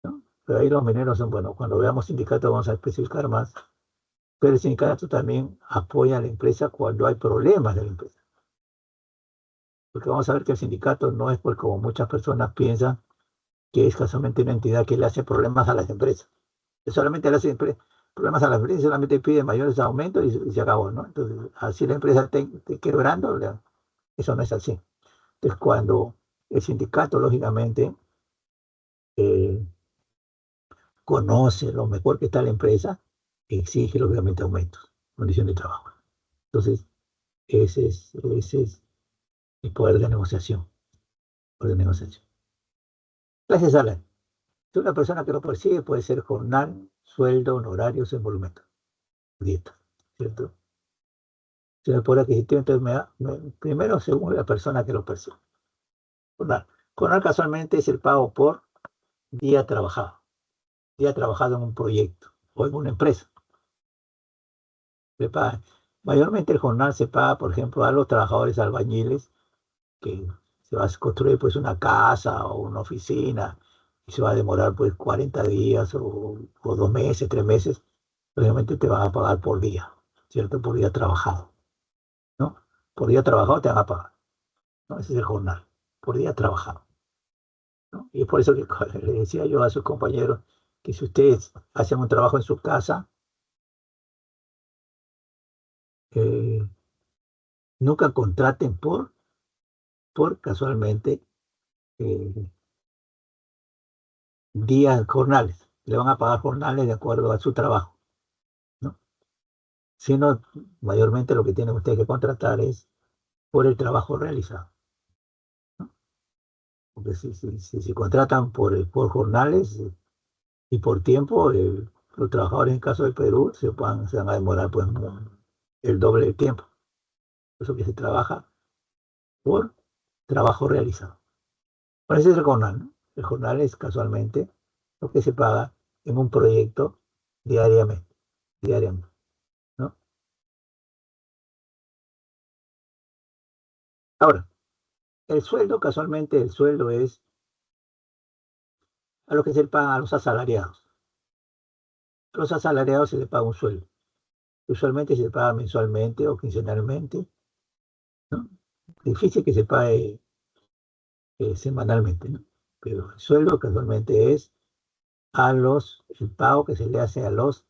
¿no? Pero ahí los mineros son, bueno, cuando veamos sindicatos vamos a especificar más, pero el sindicato también apoya a la empresa cuando hay problemas de la empresa. Porque vamos a ver que el sindicato no es porque como muchas personas piensan que es casualmente una entidad que le hace problemas a las empresas. Que solamente le hace problemas a las empresas, solamente pide mayores aumentos y se acabó, ¿no? Entonces, así la empresa esté quebrando, eso no es así. Entonces, cuando el sindicato, lógicamente, eh, conoce lo mejor que está la empresa, exige, lógicamente, aumentos, condiciones de trabajo. Entonces, ese es el poder de negociación. Poder de negociación. Clase salario. Si una persona que lo persigue puede ser jornal, sueldo, honorarios, emolumento, dieta, ¿cierto? Si me pone adquisitivo, entonces primero según la persona que lo persigue. Jornal. Jornal casualmente es el pago por día trabajado en un proyecto o en una empresa. Se paga. Mayormente el jornal se paga, por ejemplo, a los trabajadores albañiles que se va a construir pues una casa o una oficina y se va a demorar pues 40 días o 2 meses, 3 meses, obviamente te van a pagar por día, ¿cierto? Por día trabajado, ¿no? Por día trabajado te van a pagar, ¿no? Ese es el jornal, por día trabajado, ¿no? Y es por eso que le decía yo a sus compañeros que si ustedes hacen un trabajo en su casa, eh, nunca contraten por casualmente eh, días jornales. Le van a pagar jornales de acuerdo a su trabajo, ¿no? Sino mayormente lo que tienen ustedes que contratar es por el trabajo realizado, ¿no? Porque si contratan por jornales, Y por tiempo, los trabajadores en caso del Perú se van a demorar pues, el doble del tiempo. Por eso que se trabaja por trabajo realizado. Por eso es el jornal, ¿no? El jornal es casualmente lo que se paga en un proyecto diariamente, ¿no? Ahora, el sueldo, casualmente, el sueldo es a lo que se le paga a los asalariados. A los asalariados se les paga un sueldo. Usualmente se le paga mensualmente o quincenalmente, ¿no? Difícil que se pague semanalmente, ¿no? Pero el sueldo casualmente es el pago que se le hace a los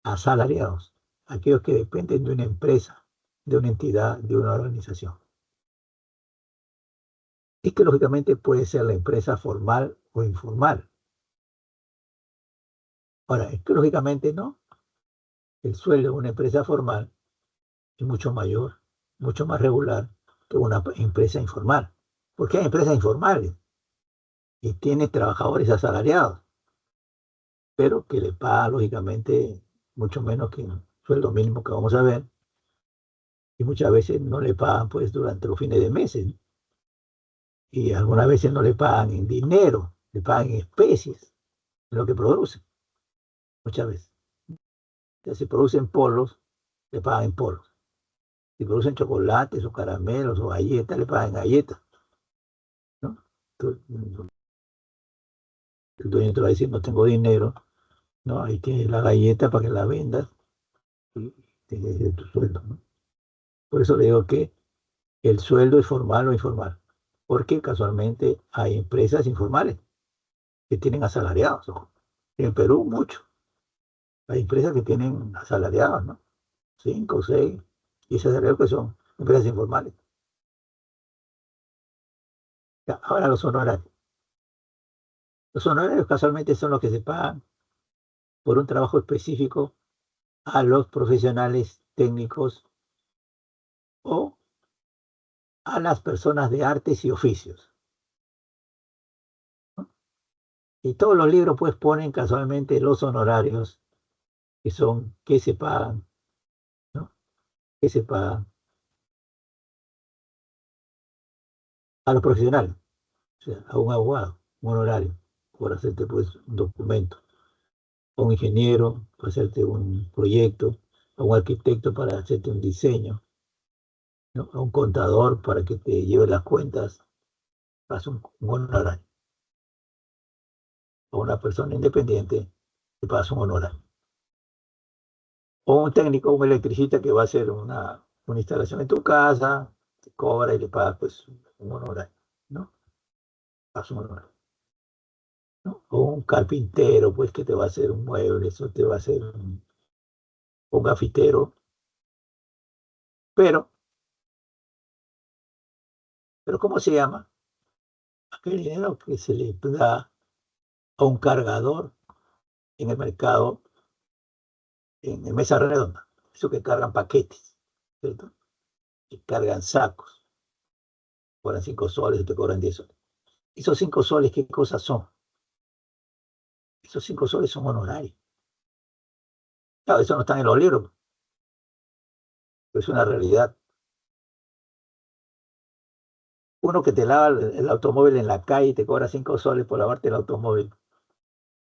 asalariados, aquellos que dependen de una empresa, de una entidad, de una organización. Y que lógicamente puede ser la empresa formal o informal. Ahora, es que lógicamente no. El sueldo de una empresa formal es mucho mayor, mucho más regular que una empresa informal. Porque hay empresas informales y tienen trabajadores asalariados, pero que le pagan lógicamente mucho menos que un sueldo mínimo que vamos a ver, y muchas veces no le pagan pues durante los fines de meses, ¿no? Y algunas veces no le pagan en dinero, le pagan en especies, en lo que producen, muchas veces. Ya si producen polos, le pagan en polos. Si producen chocolates o caramelos o galletas, le pagan galletas, ¿no? Entonces, el dueño te va a decir, no tengo dinero, ¿no? Ahí tienes la galleta para que la vendas y tienes tu sueldo, ¿no? Por eso le digo que el sueldo es formal o informal, porque casualmente hay empresas informales que tienen asalariados, ojo. En Perú, mucho. Hay empresas que tienen asalariados, ¿no? Cinco, o seis, y asalariados que son empresas informales. Ya, ahora los honorarios. Los honorarios casualmente son los que se pagan por un trabajo específico a los profesionales técnicos o a las personas de artes y oficios, ¿no? Y todos los libros pues ponen casualmente los honorarios que son, que se pagan, ¿no? Que se pagan a los profesionales, o sea, a un abogado, un honorario, por hacerte pues un documento, a un ingeniero para hacerte un proyecto, a un arquitecto para hacerte un diseño, ¿no? A un contador para que te lleve las cuentas, hace un honorario. A una persona independiente te pasa un honorario. O un técnico, un electricista que va a hacer una instalación en tu casa, te cobra y le paga pues un honorario, ¿no? Pasa un honorario, ¿no? O un carpintero, pues que te va a hacer un mueble, eso te va a hacer un gafitero, pero, ¿cómo se llama? Aquel dinero que se le da a un cargador en el mercado, en mesa redonda, eso que cargan paquetes, ¿cierto? Que cargan sacos, cobran 5 soles y te cobran 10 soles. Esos 5 soles, ¿qué cosas son? Esos 5 soles son honorarios. Claro, eso no está en los libros, pero es una realidad. Uno que te lava el automóvil en la calle y te cobra 5 soles por lavarte el automóvil.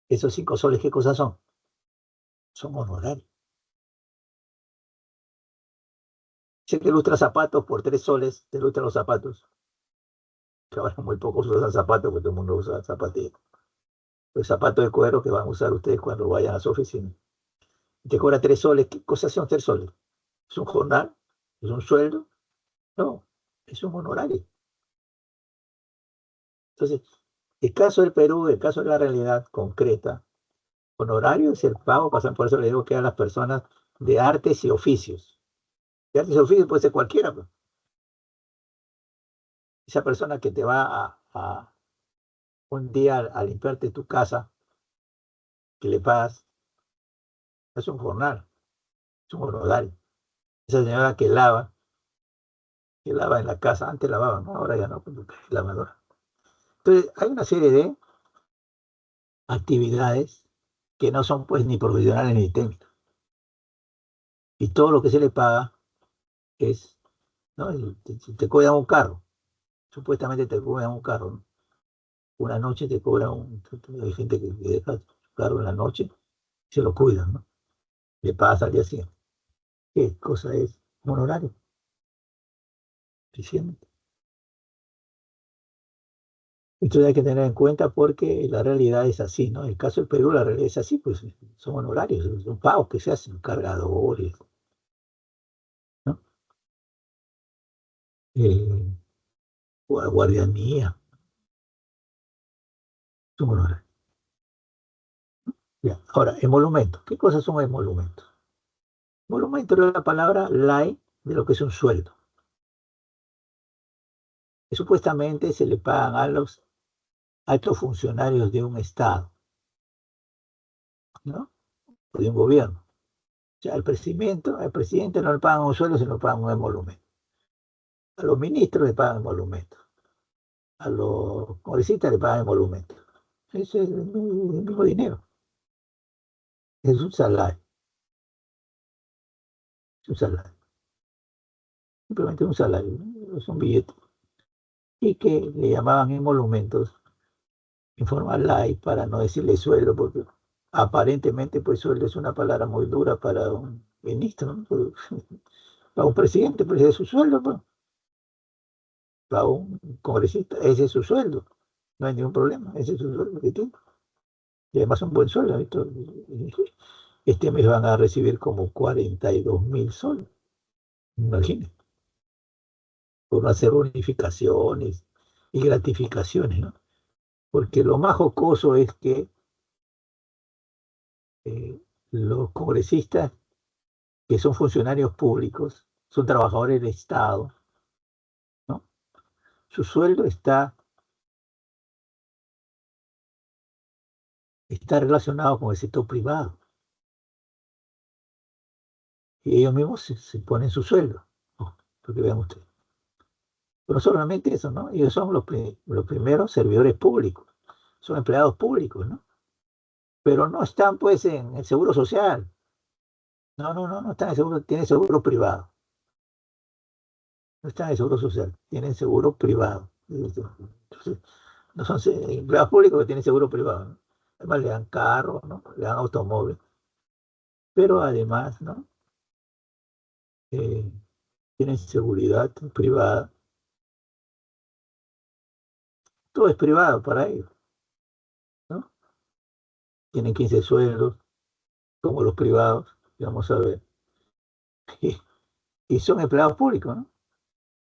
Esos 5 soles, ¿qué cosas son? Son honorarios. Si te lustra zapatos por 3 soles, te lustra los zapatos. Que ahora muy pocos usan zapatos, porque todo el mundo usa zapatillas. Los zapatos de cuero que van a usar ustedes cuando vayan a su oficina. Y te cobra 3 soles. ¿Qué cosas son 3 soles? ¿Es un jornal? ¿Es un sueldo? No, es un honorario. Entonces, el caso del Perú, el caso de la realidad concreta, honorario es el pago, pasan por eso le digo que a las personas de artes y oficios. De artes y oficios puede ser cualquiera, pues. Esa persona que te va a un día a limpiarte tu casa, que le pagas, es un jornal, es un honorario. Esa señora que lava en la casa, antes lavaban, ¿no? Ahora ya no, porque es lavadora. Entonces, hay una serie de actividades que no son pues ni profesionales ni técnicos. Y todo lo que se le paga es, ¿no? Te cobran un carro, supuestamente te cobran un carro, ¿no? Una noche te cobran hay gente que deja su carro en la noche, se lo cuidan, ¿no? Le pagas al día siguiente. ¿Qué cosa es? Un honorario, diciendo. Esto hay que tener en cuenta porque la realidad es así, ¿no? En el caso del Perú, la realidad es así, pues son honorarios, son pagos que se hacen, cargadores, ¿no? Eh, guardianía, son honorarios. Ya. Ahora, emolumentos. ¿Qué cosas son emolumentos? Monumento es la palabra ley de lo que es un sueldo. Que supuestamente se le pagan a los altos funcionarios de un Estado, ¿no? O de un gobierno. O sea, al presidente no le pagan un sueldo, sino le pagan un emolumento. A los ministros le pagan emolumentos. A los congresistas le pagan emolumentos. Ese es el mismo dinero. Es un salario. Es un salario. Simplemente un salario, ¿no? Es un billete. Y que le llamaban emolumentos en forma light para no decirle sueldo, porque aparentemente pues sueldo es una palabra muy dura para un ministro, ¿no? Para un presidente pues ese es su sueldo, pues. Para un congresista ese es su sueldo, no hay ningún problema, ese es su sueldo que tiene. Y además un buen sueldo, ¿visto? Este mes van a recibir como 42.000 soles, imagínense, por no hacer bonificaciones y gratificaciones, ¿no? Porque lo más jocoso es que eh, los congresistas que son funcionarios públicos, son trabajadores del Estado, ¿no? Su sueldo está relacionado con el sector privado y ellos mismos se ponen su sueldo, ¿no? Porque vean ustedes. Pero no solamente eso, ¿no? Ellos son los primeros servidores públicos, son empleados públicos, ¿no? Pero no están pues en el seguro social, no, no, no, no están en el seguro, tienen seguro privado, no están en el seguro social, tienen seguro privado. Entonces, no son empleados públicos que tienen seguro privado, ¿no? Además le dan carro, ¿no? Le dan automóvil, pero además, ¿no? Eh, tienen seguridad privada, todo es privado para ellos, ¿no? Tienen 15 sueldos, como los privados, vamos a ver, y, y son empleados públicos, ¿no?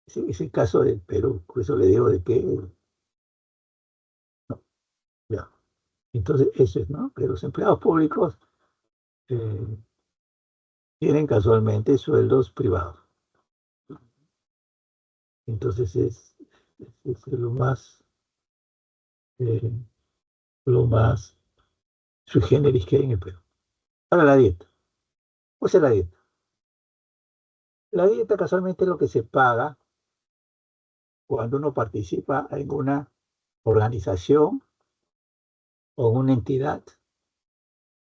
Ese es el caso del Perú, por eso le digo de que, no, ya. Entonces, eso es, ¿no? Que los empleados públicos eh, tienen casualmente sueldos privados. Entonces, es eh, lo más sui generis que hay en el Perú. Ahora la dieta. ¿Cuál es la dieta? La dieta casualmente es lo que se paga cuando uno participa en una organización o una entidad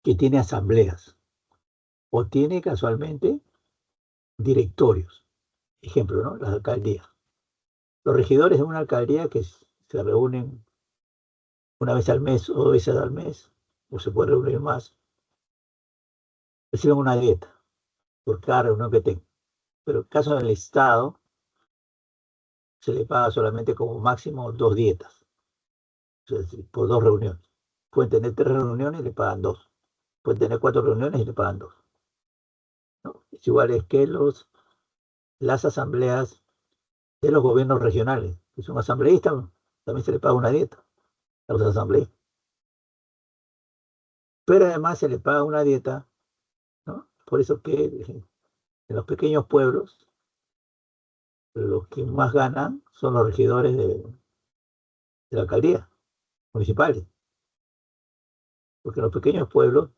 que tiene asambleas o tiene casualmente directorios. Ejemplo, ¿no? Las alcaldías. Los regidores de una alcaldía que se reúnen una vez al mes o dos veces al mes, o se puede reunir más, reciben una dieta por cada reunión que tengan. Pero en el caso del Estado, se le paga solamente como máximo dos dietas, es decir, por dos reuniones. Pueden tener tres reuniones y le pagan dos. Pueden tener cuatro reuniones y le pagan dos, ¿no? Es igual es que las asambleas de los gobiernos regionales, que son asambleístas, ¿no? También se le paga una dieta a los asambleístas. Pero además se le paga una dieta, ¿no? Por eso que en los pequeños pueblos, los que más ganan son los regidores de la alcaldía, municipales. Porque en los pequeños pueblos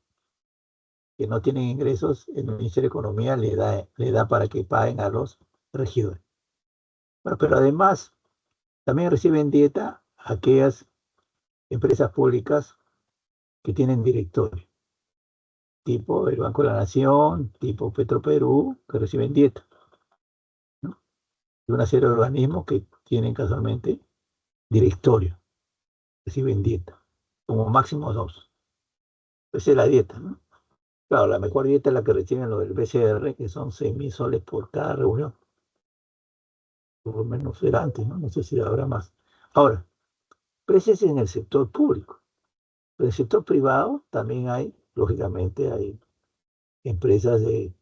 que no tienen ingresos, el Ministerio de Economía le da para que paguen a los regidores. Bueno, pero además también reciben dieta aquellas empresas públicas que tienen directorio. tipo el Banco de la Nación, tipo Petroperú, que reciben dieta, ¿no? Y una serie de organismos que tienen casualmente directorio, reciben dieta, como máximo dos. Esa es la dieta, ¿no? Claro, la mejor dieta es la que reciben los del BCR, que son 6.000 soles por cada reunión. Por lo menos era antes, ¿no? No sé si habrá más. Ahora, pero ese es en el sector público. En el sector privado también hay, lógicamente, hay empresas de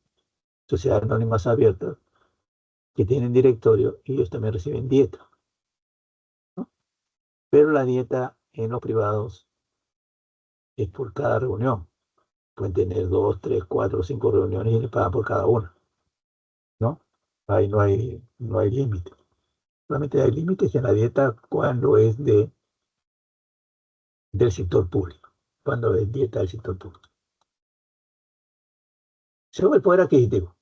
sociedades anónimas abiertas que tienen directorio y ellos también reciben dieta, ¿no? Pero la dieta en los privados es por cada reunión. Pueden tener dos, tres, cuatro, cinco reuniones y le pagan por cada una, ¿no? Ahí no hay límite. Solamente hay límites en la dieta cuando es del sector público, cuando es dieta del sector público. Según el poder adquisitivo,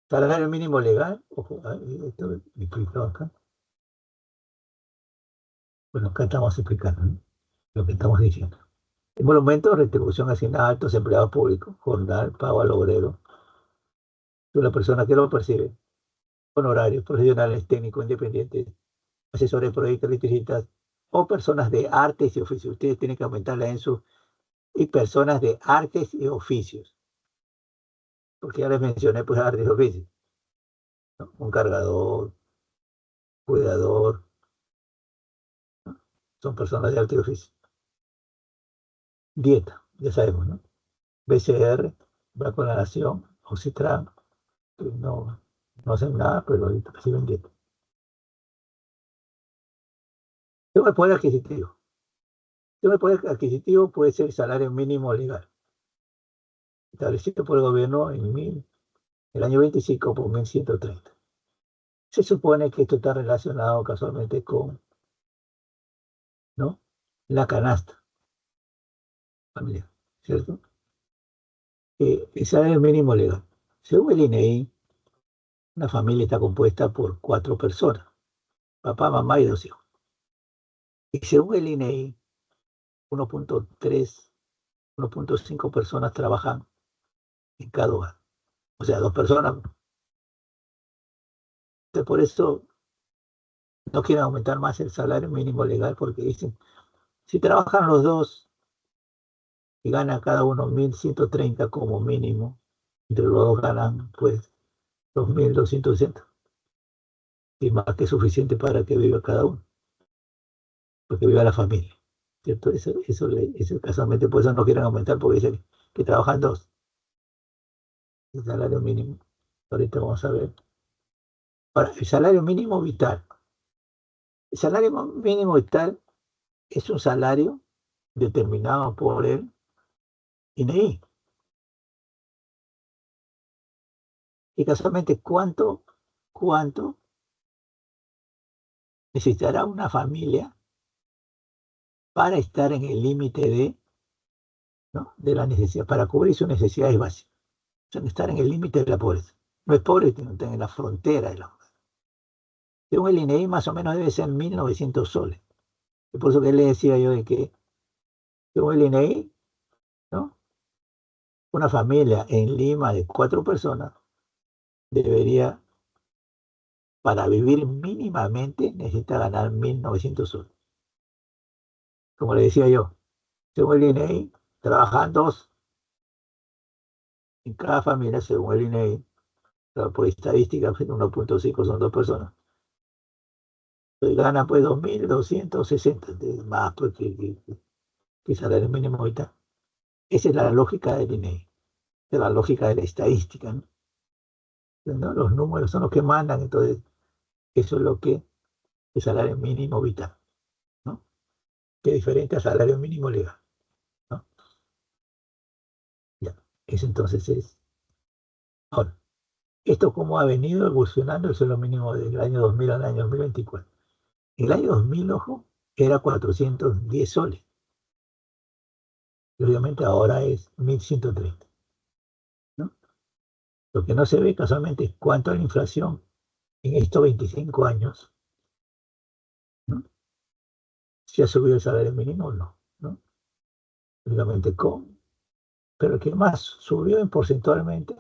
salario mínimo legal, ojo, esto me explicado acá. Bueno, acá estamos explicando, ¿no? Lo que estamos diciendo. El monumento, retribución asignada a altos empleados públicos, jornal, pago al obrero, de la persona que lo percibe, honorarios, profesionales, técnicos, independientes, asesores de proyectos, electricistas o personas de artes y oficios. Ustedes tienen que aumentarla en su y personas de artes y oficios, porque ya les mencioné pues artes y oficios, ¿no? Un cargador, cuidador, ¿no? Son personas de arte y oficio. Dieta, ya sabemos, ¿no? BCR, Banco de la Nación, Ocitran, que no hacen nada, pero ahorita reciben dieta. Tengo el poder adquisitivo. Tengo el poder adquisitivo puede ser el salario mínimo legal, establecido por el gobierno el año 25 por 1130. Se supone que esto está relacionado casualmente con, ¿no? La canasta familiar, ¿cierto? El salario mínimo legal. Según el INEI, una familia está compuesta por cuatro personas, papá, mamá y dos hijos. Y según el INEI, 1.3, 1.5 personas trabajan en cada hogar. O sea, dos personas. Entonces, por eso no quieren aumentar más el salario mínimo legal porque dicen, si trabajan los dos y ganan cada uno 1.130 como mínimo, entre los dos ganan pues 2.260 y más que suficiente para que viva cada uno, porque viva la familia, ¿cierto? Eso casualmente por eso no quieren aumentar porque dicen que trabajan dos, el salario mínimo. Ahorita vamos a ver. Ahora, el salario mínimo vital. El salario mínimo vital es un salario determinado por el INEI. Y casualmente, ¿cuánto necesitará una familia para estar en el límite ¿no? de la necesidad, para cubrir sus necesidades básicas? O sea, estar en el límite de la pobreza. No es pobre, sino está en la frontera de la pobreza. Según el INEI, más o menos debe ser 1.900 soles. Y por eso que le decía yo de que, según el INEI, ¿no? Una familia en Lima de cuatro personas debería, para vivir mínimamente, necesita ganar 1.900 soles. Como le decía yo, según el INEI, trabajan dos en cada familia, según el INEI, claro, por estadística, 1.5 son dos personas. Entonces gana pues 2.260, más pues, que salario mínimo ahorita. Esa es la lógica del INEI, es la lógica de la estadística, ¿no? ¿No? Los números son los que mandan, entonces eso es lo que el salario mínimo vital, ¿no? Que es diferente al salario mínimo legal, ¿no? Ya, eso entonces es. Ahora, esto cómo ha venido evolucionando el sueldo mínimo del año 2000 al año 2024. El año 2000, ojo, era 410 soles. Y obviamente ahora es 1.130, ¿no? Lo que no se ve casualmente es cuánto es la inflación en estos 25 años, ¿no? Si ha subido el salario mínimo o no, ¿no? Obviamente con Pero el que más subió en porcentualmente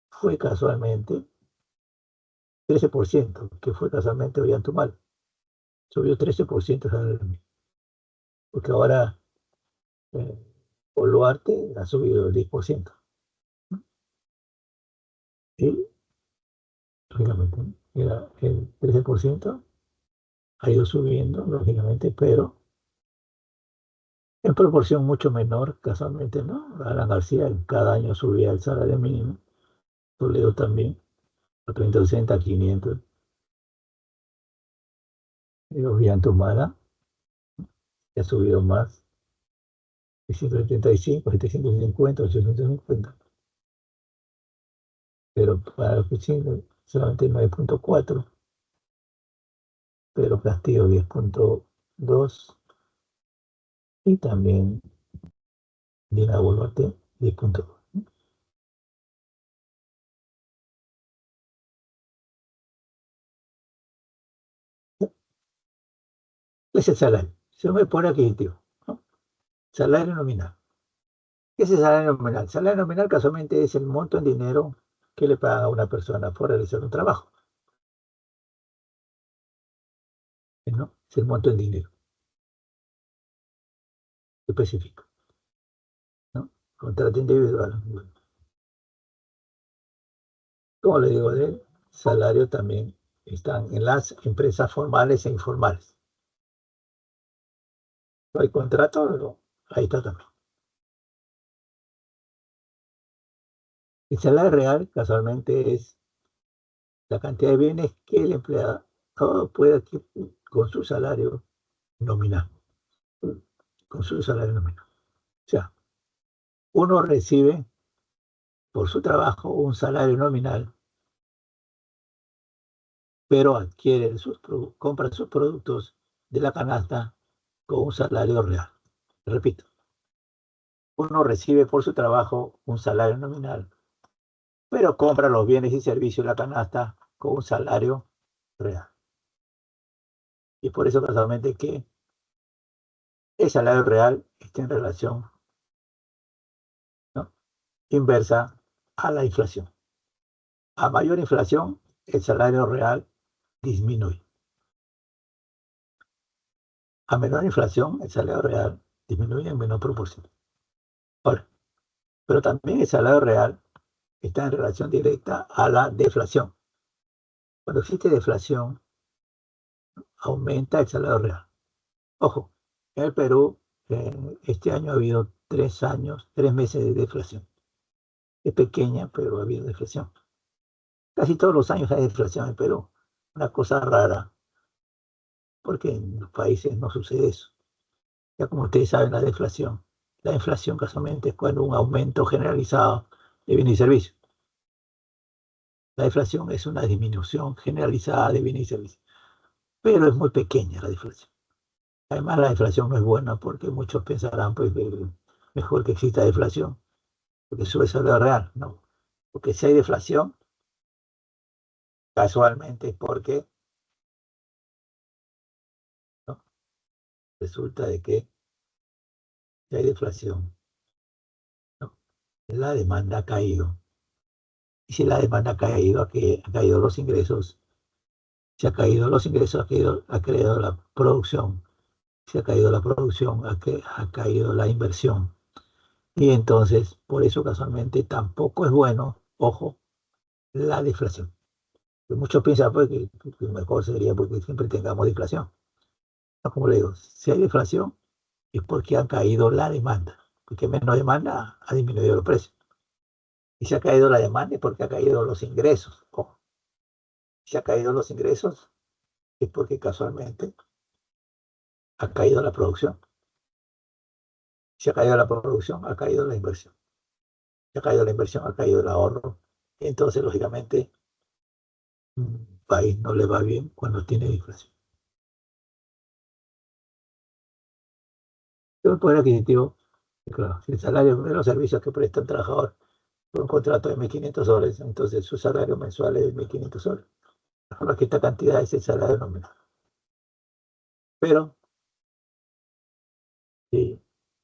fue casualmente 13%, que fue casualmente Ollantumala. Subió 13% el salario mínimo. Porque ahora eh, Boluarte ha subido el 10%. Y, lógicamente, era el 13%, ha ido subiendo, lógicamente, pero en proporción mucho menor, casualmente, ¿no? Alan García cada año subía el salario mínimo, Toledo también, a 360, a 500, y Ollantumala ha subido más, 675, 750, 850, pero para los vecinos solamente 9,4, pero Castillo 10,2 y también Dina Boluarte 10,2. Es el salario, se me pone adquisitivo, ¿no? Salario nominal. ¿Qué es el salario nominal? Salario nominal casualmente es el monto en dinero que le paga a una persona por realizar un trabajo, ¿no? Es el monto en dinero específico, ¿no? Contrato individual. Bueno, como le digo, el salario también están en las empresas formales e informales. No hay contrato, pero ahí está también. El salario real casualmente es la cantidad de bienes que el empleado puede adquirir con su salario nominal, con su salario nominal. O sea, uno recibe por su trabajo un salario nominal, pero adquiere compra sus productos de la canasta con un salario real. Repito, uno recibe por su trabajo un salario nominal, pero compra los bienes y servicios de la canasta con un salario real. Y por eso casualmente que el salario real está en relación, ¿no?, inversa a la inflación. A mayor inflación, el salario real disminuye. A menor inflación, el salario real disminuye en menor proporción. Ahora, pero también el salario real está en relación directa a la deflación. Cuando existe deflación, aumenta el salario real. Ojo, en el Perú, este año ha habido 3 años, 3 meses de deflación. Es pequeña, pero ha habido deflación. Casi todos los años hay deflación en Perú. Una cosa rara, porque en los países no sucede eso. Ya como ustedes saben, la inflación casualmente es cuando un aumento generalizado de bienes y servicios. La deflación es una disminución generalizada de bienes y servicios, pero es muy pequeña la deflación. Además, la deflación no es buena porque muchos pensarán, pues, que mejor que exista deflación, porque sube el salario real, ¿no? Porque si hay deflación, casualmente es porque, ¿no?, resulta de que si hay deflación, ¿no?, la demanda ha caído. Y si la demanda ha caído, ha caído los ingresos. Si ha caído los ingresos, ha caído la producción. Si ha caído la producción, ha caído la inversión. Y entonces, por eso casualmente tampoco es bueno, ojo, la deflación. Que muchos piensan, pues, que mejor sería porque siempre tengamos deflación. No, como le digo, si hay deflación es porque ha caído la demanda. Porque menos demanda ha disminuido los precios. Y si ha caído la demanda es porque ha caído los ingresos. Ojo, si ha caído los ingresos es porque casualmente ha caído la producción. Si ha caído la producción, ha caído la inversión. Si ha caído la inversión, ha caído el ahorro. Entonces, lógicamente, un país no le va bien cuando tiene inflación. El poder adquisitivo, claro, si el salario de los servicios que presta un trabajador por un contrato de 1.500 soles, entonces su salario mensual es de 1.500 soles. Ahora que esta cantidad es el salario nominal. Pero si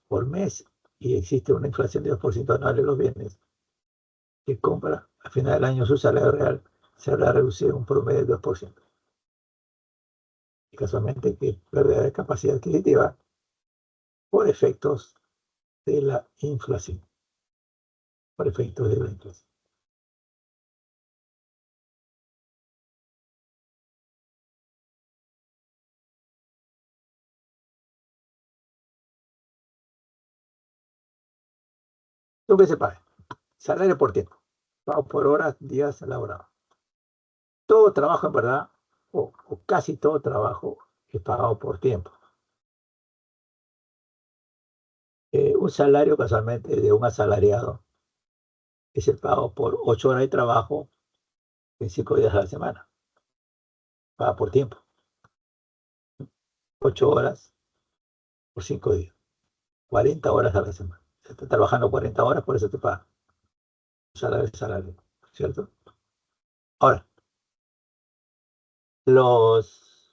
por mes y existe una inflación de 2% anual de los bienes que compra, al final del año su salario real se habrá reducido un promedio del 2%. Y casualmente que pérdida de capacidad adquisitiva por efectos de la inflación. Por efectos de la inflación. Lo que se paga. Salario por tiempo. Pago por horas, días laborados. Todo trabajo, en verdad, o casi todo trabajo, es pagado por tiempo. Un salario casualmente de un asalariado es el pago por 8 horas de trabajo en 5 días a la semana. Paga por tiempo. 8 horas por 5 días. 40 horas a la semana. Se está trabajando 40 horas, por eso te paga. Salario es salario, ¿cierto? Ahora, los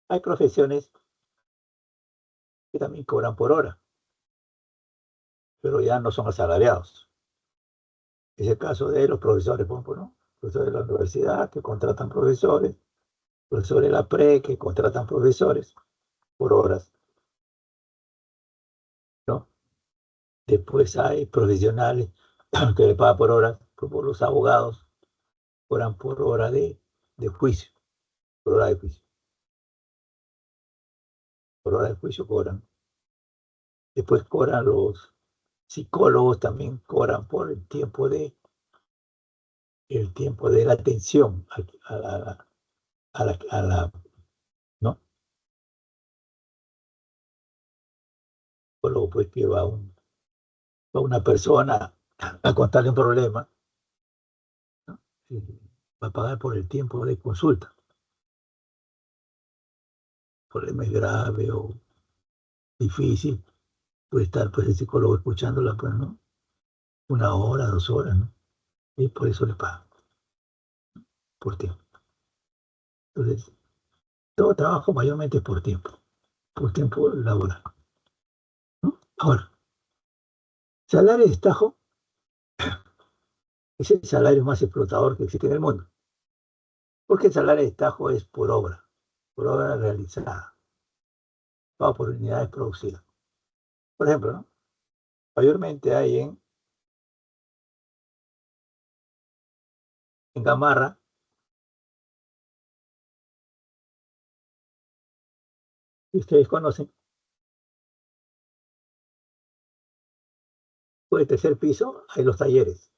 hay profesiones que también cobran por hora, pero ya no son asalariados. Es el caso de los profesores, por ejemplo, ¿no? Profesores de la universidad que contratan profesores, profesores de la pre que contratan profesores por horas, ¿no? Después hay profesionales que le pagan por horas, como los abogados, cobran por hora de juicio, por hora de juicio, por hora de juicio cobran. Después cobran los psicólogos, también cobran por el tiempo de la atención a la, ¿no? Psicólogo, pues, que va una persona a contarle un problema, ¿no? Y va a pagar por el tiempo de consulta. El problema es grave o difícil, puede estar pues el psicólogo escuchándola, pues, ¿no? 1 hora, 2 horas, ¿no? Y por eso le pagan, por tiempo. Entonces, todo trabajo mayormente es por tiempo laboral, ¿no? Ahora, salario de estajo es el salario más explotador que existe en el mundo, porque el salario de estajo es por obra realizada, pago por unidades producidas. Por ejemplo, ¿no? Mayormente hay en Gamarra, que ustedes conocen, por el tercer piso hay los talleres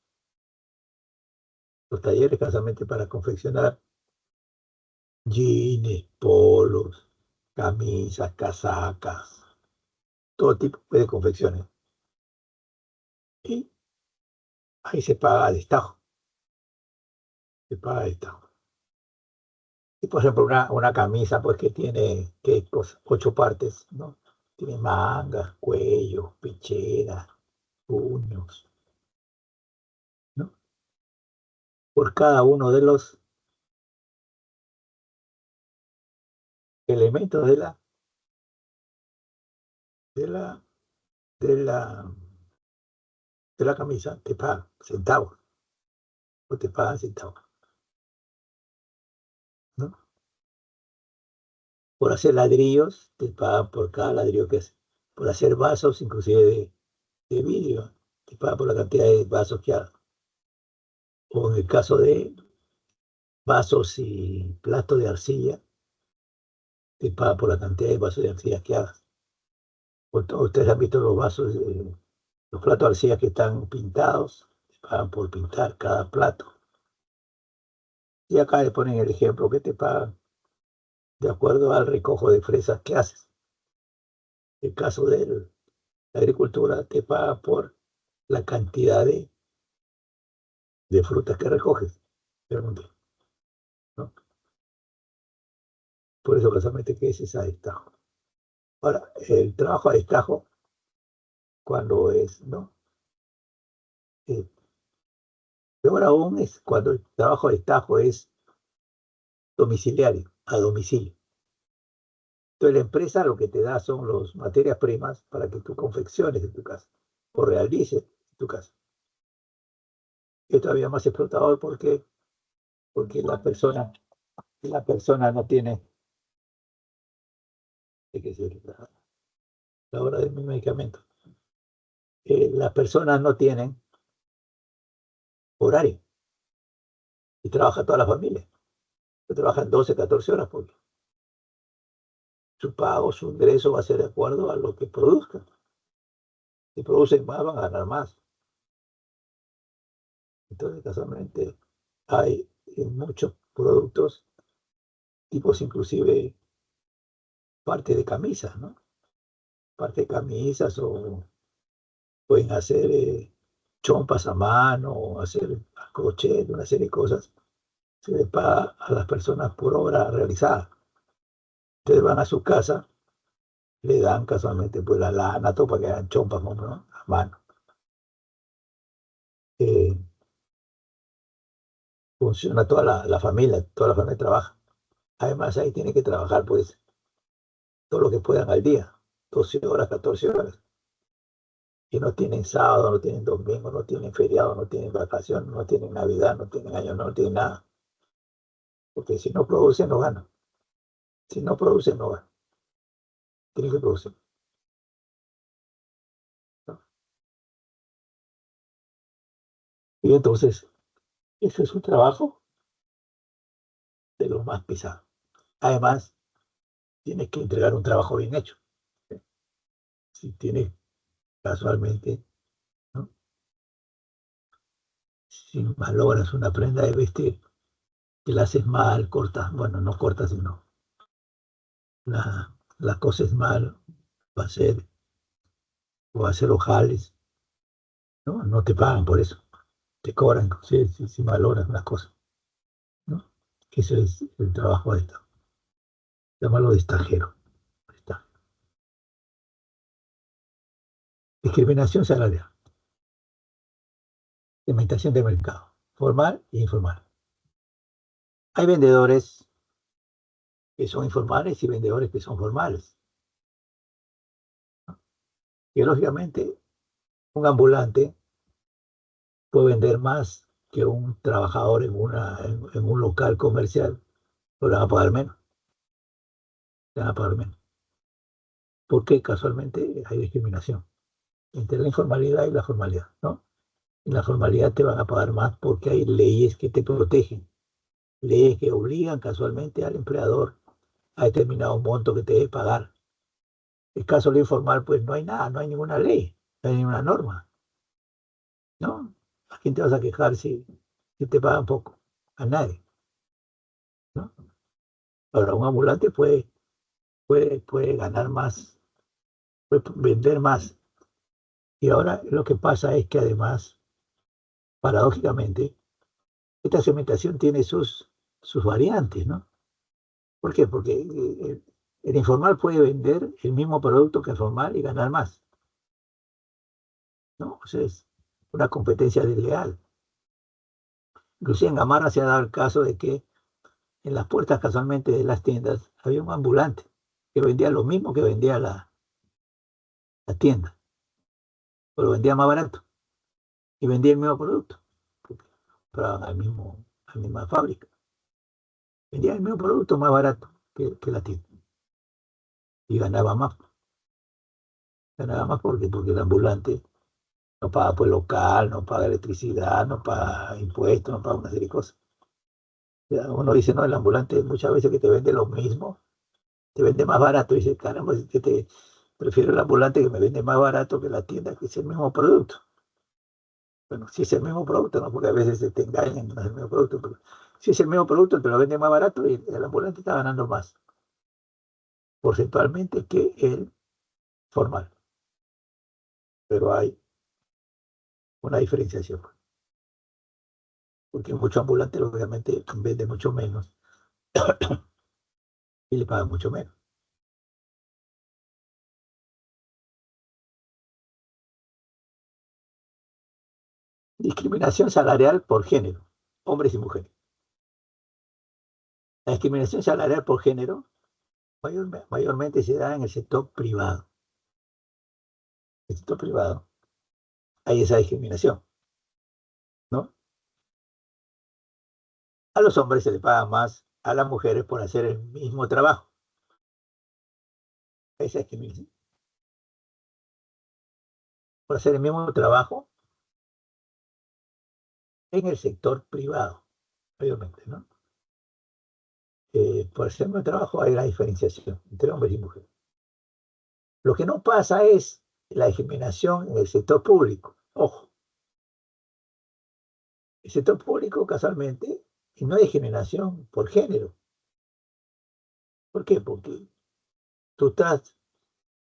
casualmente para confeccionar jeans, polos, camisas, casacas, todo tipo de confecciones. Y ahí se paga a destajo, se paga a destajo. Y por ejemplo, una camisa pues que tiene que, pues, 8 partes, ¿no? Tiene mangas, cuello, pechera, puños, ¿no? Por cada uno de los elementos de la, de la, de la camisa te pagan centavos, o te pagan centavos, ¿no? Por hacer ladrillos, te pagan por cada ladrillo que haces. Por hacer vasos, inclusive de vidrio, te pagan por la cantidad de vasos que hagas. O en el caso de vasos y platos de arcilla, te pagan por la cantidad de vasos de arcilla que hagas. Ustedes han visto los vasos, los platos de arcilla que están pintados, te pagan por pintar cada plato. Y acá le ponen el ejemplo que te pagan de acuerdo al recojo de fresas que haces. En el caso de la agricultura, te paga por la cantidad de frutas que recoges, ¿no? Por eso casualmente que es a destajo. Ahora, el trabajo a destajo, cuando es, ¿no? Eh, Peor aún es cuando el trabajo a destajo es domiciliario, a domicilio. Entonces la empresa lo que te da son las materias primas para que tú confecciones en tu casa o realices en tu casa. Es todavía más explotador porque la persona no tiene, hay que decir, la hora de mi medicamento. Las personas no tienen horario y trabaja toda la familia. Trabajan 12, 14 horas porque su pago, su ingreso va a ser de acuerdo a lo que produzcan. Si producen más, van a ganar más. Entonces, casualmente, hay muchos productos, tipos inclusive parte de camisas, ¿no? Parte de camisas o pueden hacer chompas a mano o hacer a crochet, una serie de cosas. Se les paga a las personas por obra realizada. Entonces van a su casa, le dan casualmente pues la lana, todo para que hagan chompas, ¿no? A mano. Eh, Funciona toda la familia trabaja. Además ahí tiene que trabajar pues todo lo que puedan al día, 12 horas, 14 horas. Y no tienen sábado, no tienen domingo, no tienen feriado, no tienen vacaciones, no tienen Navidad, no tienen año, no tienen nada. Porque si no producen, no ganan. Si no producen, no ganan. Tienen que producir, ¿no? Y entonces, ese es un trabajo de los más pesados. Además, tienes que entregar un trabajo bien hecho. Si tienes casualmente, ¿no? Si malogras una prenda de vestir, que la haces mal, cortas, bueno, no cortas, sino la coses mal, va a ser, o va a ser ojales, ¿no? No te pagan por eso, te cobran si malogras las cosas, ¿no? Que ese es el trabajo de esto, llámalo de estajero. Está. Discriminación salarial, segmentación de mercado, formal e informal. Hay vendedores que son informales y vendedores que son formales. Y lógicamente, un ambulante puede vender más que un trabajador en un local comercial, pero le van a pagar menos, le van a pagar menos. Porque casualmente hay discriminación entre la informalidad y la formalidad, ¿no? En la formalidad te van a pagar más porque hay leyes que te protegen, leyes que obligan casualmente al empleador a determinado monto que te debe pagar. En el caso de lo informal, pues no hay nada, no hay ninguna ley, no hay ninguna norma, ¿no? ¿A quién te vas a quejar si te pagan poco? A nadie, ¿no? Ahora, un ambulante puede ganar más, puede vender más. Y ahora lo que pasa es que además, paradójicamente, esta segmentación tiene sus variantes, ¿no? ¿Por qué? Porque el informal puede vender el mismo producto que el formal y ganar más, ¿no? O sea, es una competencia desleal. Inclusive en Gamarra se ha dado el caso de que en las puertas casualmente de las tiendas había un ambulante que vendía lo mismo que vendía la tienda, pero vendía más barato y vendía el mismo producto, porque compraban a la misma fábrica. Vendía el mismo producto más barato que la tienda y ganaba más. Ganaba más porque el ambulante no paga pues local, no paga electricidad, no paga impuestos, no paga una serie de cosas. Ya uno dice, no, el ambulante muchas veces que te vende lo mismo, te vende más barato. Dice, caramba, es que prefiero el ambulante que me vende más barato que la tienda, que es el mismo producto. Bueno, si es el mismo producto, ¿no? Porque a veces se te engañan, no es el mismo producto, pero si es el mismo producto, te lo vende más barato y el ambulante está ganando más porcentualmente que el formal. Pero hay una diferenciación, porque muchos ambulantes obviamente venden mucho menos y le pagan mucho menos. Discriminación salarial por género, hombres y mujeres. La discriminación salarial por género Mayormente se da en el sector privado. El sector privado hay esa discriminación, ¿no? A los hombres se les paga más, a las mujeres por hacer el mismo trabajo. Esa discriminación. Por hacer el mismo trabajo en el sector privado, mayormente, ¿no? Por hacer el mismo trabajo hay la diferenciación entre hombres y mujeres. Lo que no pasa es la discriminación en el sector público. Ojo, el sector público casualmente, y no hay discriminación por género. ¿Por qué? Porque tú estás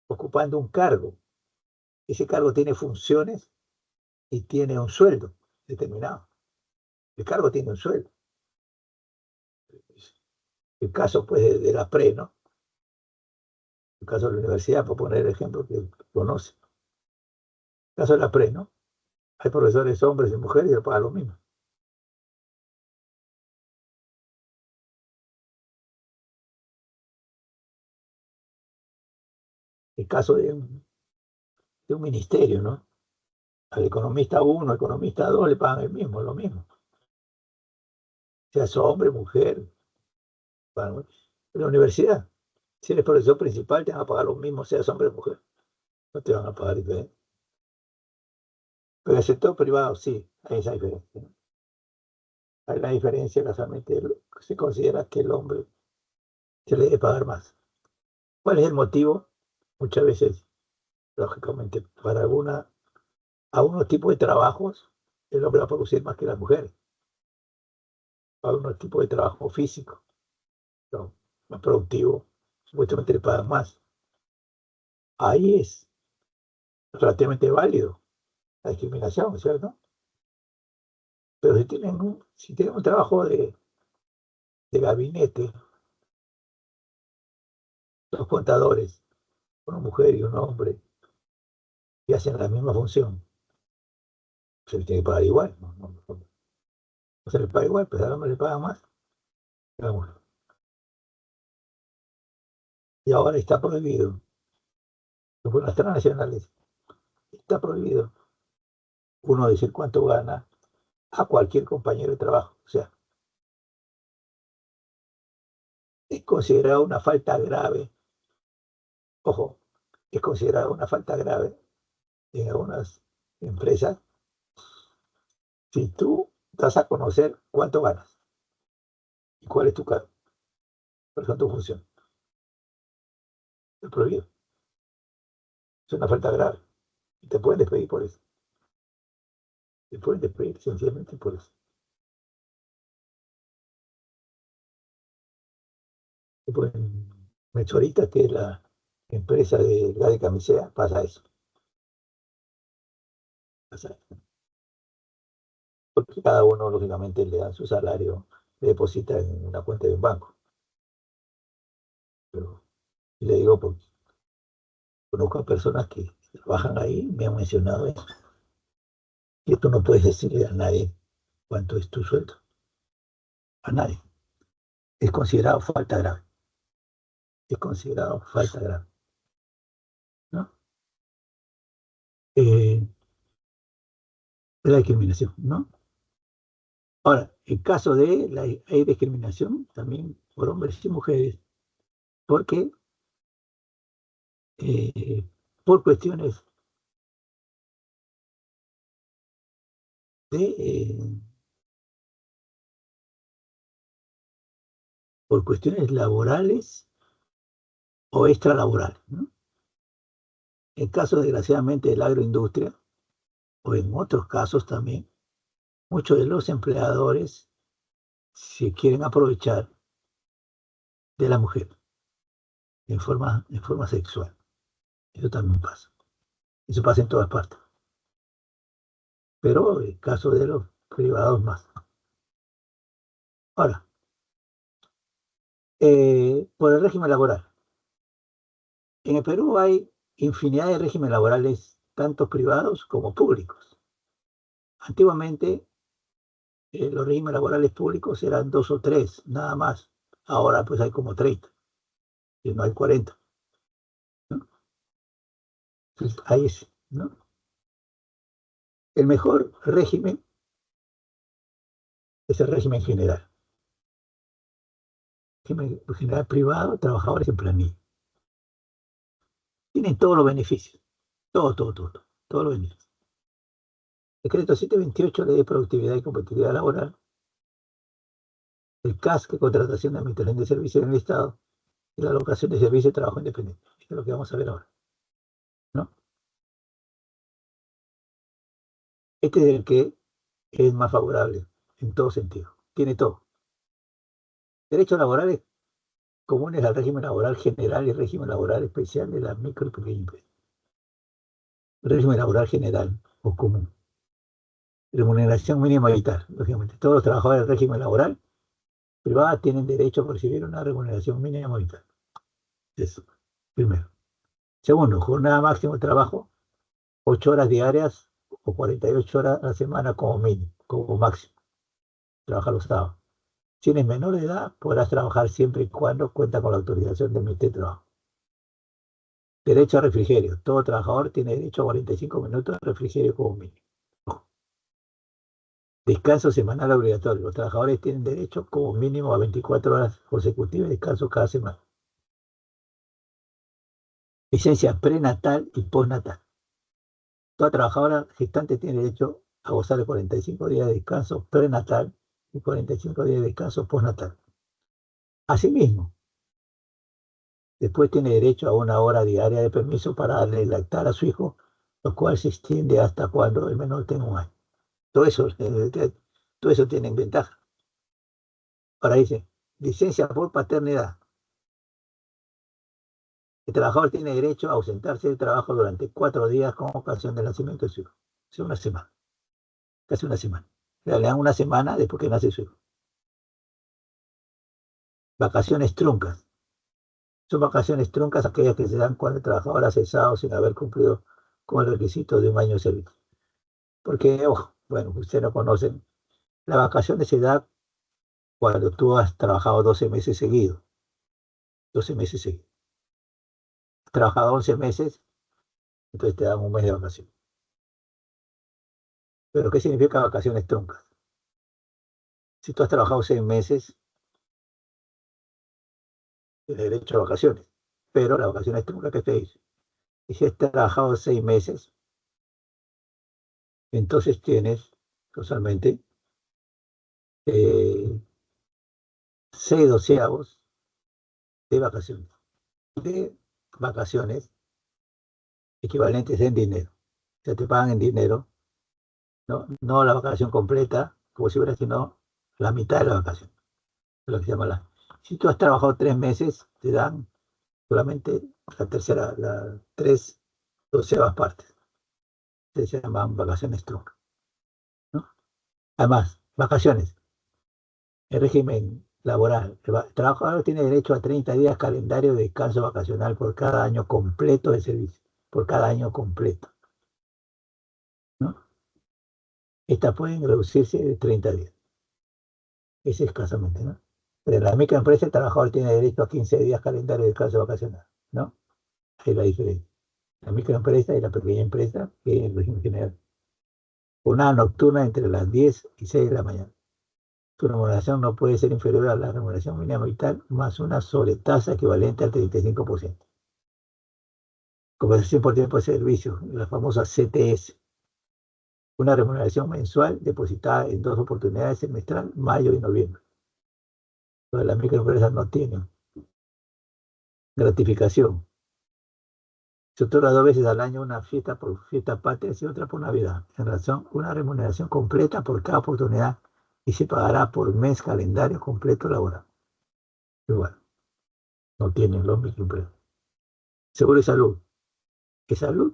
ocupando un cargo. Ese cargo tiene funciones y tiene un sueldo determinado. El cargo tiene un sueldo. El caso, pues, de la PRE, ¿no? El caso de la universidad, por poner el ejemplo que conoce. El caso de la PRE, ¿no? Hay profesores hombres y mujeres y lo pagan lo mismo. El caso de un ministerio, ¿no? Al economista uno, economista 2 le pagan el mismo, lo mismo. Seas hombre, mujer, pagan. En la universidad, si eres profesor principal, te van a pagar lo mismo, seas hombre o mujer. No te van a pagar diferente. Pero en el sector privado sí, hay esa diferencia, ¿no? Hay la diferencia, casualmente, se considera que el hombre se le debe pagar más. ¿Cuál es el motivo? Muchas veces, lógicamente, para algunos tipos de trabajos, el hombre va a producir más que las mujeres. Para algunos tipos de trabajo físico, ¿no? Más productivo, supuestamente le pagan más. Ahí es relativamente válido la discriminación, ¿cierto? Pero si tienen un trabajo de gabinete, los contadores, una mujer y un hombre, y hacen la misma función, se les tiene que pagar igual, ¿no? No se les paga igual, pero al hombre le pagan más que a la mujer. Y ahora está prohibido, por las transnacionales, está prohibido uno decir cuánto gana a cualquier compañero de trabajo. O sea, es considerado una falta grave, ojo, es considerado una falta grave en algunas empresas si tú das a conocer cuánto ganas y cuál es tu cargo, cuál es tu función. Es prohibido. Es una falta grave. Y te pueden despedir por eso. Te pueden despedir sencillamente por eso. Te pueden... Mechorita, que es la empresa de camisea, pasa eso. Pasa eso. Porque cada uno, lógicamente, le dan su salario, le deposita en una cuenta de un banco. Pero le digo porque conozco a personas que trabajan ahí, me han mencionado eso. Y tú no puedes decirle a nadie cuánto es tu sueldo. A nadie. Es considerado falta grave. Es considerado falta grave, ¿no? Eh, la discriminación, ¿no? Ahora, en caso de hay discriminación también por hombres y mujeres, porque eh, por cuestiones de, por cuestiones laborales o extralaborales, ¿no? En caso, desgraciadamente, de la agroindustria, o en otros casos también, muchos de los empleadores se quieren aprovechar de la mujer en forma sexual. Eso también pasa. Eso pasa en todas partes. Pero en caso de los privados más. Ahora, por el régimen laboral. En el Perú hay infinidad de regímenes laborales, tanto privados como públicos. Antiguamente, los regímenes laborales públicos eran dos o tres, nada más. Ahora, pues hay como 30. y no hay 40, ¿no? Entonces, ahí es, ¿no? El mejor régimen es el régimen general. Régimen general privado, trabajadores en planilla. Tienen todos los beneficios. Todos los beneficios. Decreto 728, Ley de Productividad y Competitividad Laboral. El CAS, que contratación de administración de servicios en el Estado. Y la alocación de servicios de trabajo independiente. Esto es lo que vamos a ver ahora, ¿no? Este es el que es más favorable en todo sentido. Tiene todo. Derechos laborales comunes al régimen laboral general y régimen laboral especial de las micro y pequeñas empresas. Régimen laboral general o común. Remuneración mínima vital, lógicamente. Todos los trabajadores del régimen laboral privado tienen derecho a recibir una remuneración mínima vital. Eso, primero. Segundo, jornada máxima de trabajo, 8 horas diarias o 48 horas a la semana como mínimo, como máximo. Trabajar los sábados. Si eres menor de edad, podrás trabajar siempre y cuando cuenta con la autorización del Ministerio de Trabajo. Derecho a refrigerio. Todo trabajador tiene derecho a 45 minutos de refrigerio como mínimo. Descanso semanal obligatorio. Los trabajadores tienen derecho como mínimo a 24 horas consecutivas de descanso cada semana. Licencia prenatal y postnatal. Toda trabajadora gestante tiene derecho a gozar de 45 días de descanso prenatal y 45 días de descanso postnatal. Asimismo, después tiene derecho a 1 hora diaria de permiso para darle lactar a su hijo, lo cual se extiende hasta cuando el menor tenga 1 año. Todo eso tiene ventaja. Ahora dice, licencia por paternidad. El trabajador tiene derecho a ausentarse del trabajo durante 4 días con ocasión del nacimiento de su hijo. O sea, una semana, casi una semana. Le dan una semana después que nace su hijo. Vacaciones truncas. Son vacaciones truncas aquellas que se dan cuando el trabajador ha cesado sin haber cumplido con el requisito de 1 año de servicio. Porque, ojo, bueno, ustedes no conocen, las vacaciones se dan cuando tú has trabajado 12 meses seguidos. 12 meses seguidos. Has trabajado 11 meses, entonces te dan 1 mes de vacaciones. Pero ¿qué significa vacaciones truncas? Si tú has trabajado 6 meses, tienes derecho a vacaciones. Pero las vacaciones truncas, ¿qué te dice? Y si has trabajado 6 meses, entonces tienes casualmente 6 doceavos de vacaciones. De vacaciones equivalentes en dinero. O sea, te pagan en dinero, no la vacación completa, como si hubiera sino la mitad de la vacación. Es lo que se llama la. Si tú has trabajado 3 meses, te dan solamente la tercera, las 3/12 partes. Se llaman vacaciones truncas, ¿no? Además, vacaciones. El régimen laboral. El trabajador tiene derecho a 30 días calendario de descanso vacacional por cada año completo de servicio. Por cada año completo, ¿no? Estas pueden reducirse de 30 días. Es escasamente, ¿no? Pero en la microempresa el trabajador tiene derecho a 15 días calendario de descanso vacacional, ¿no? Ahí es la diferencia. La microempresa y la pequeña empresa, que es el régimen general. Jornada nocturna entre las 10 y 6 de la mañana. Su remuneración no puede ser inferior a la remuneración mínima vital más una sobretasa equivalente al 35%. Compensación por tiempo de servicio, la famosa CTS. Una remuneración mensual depositada en 2 oportunidades semestral, mayo y noviembre. Todas las microempresas no tienen gratificación. Se otorga 2 veces al año una fiesta por fiesta patria y otra por Navidad. En razón, una remuneración completa por cada oportunidad y se pagará por mes calendario completo laboral. Igual, no tienen los microempresas. Seguro de salud. Que salud,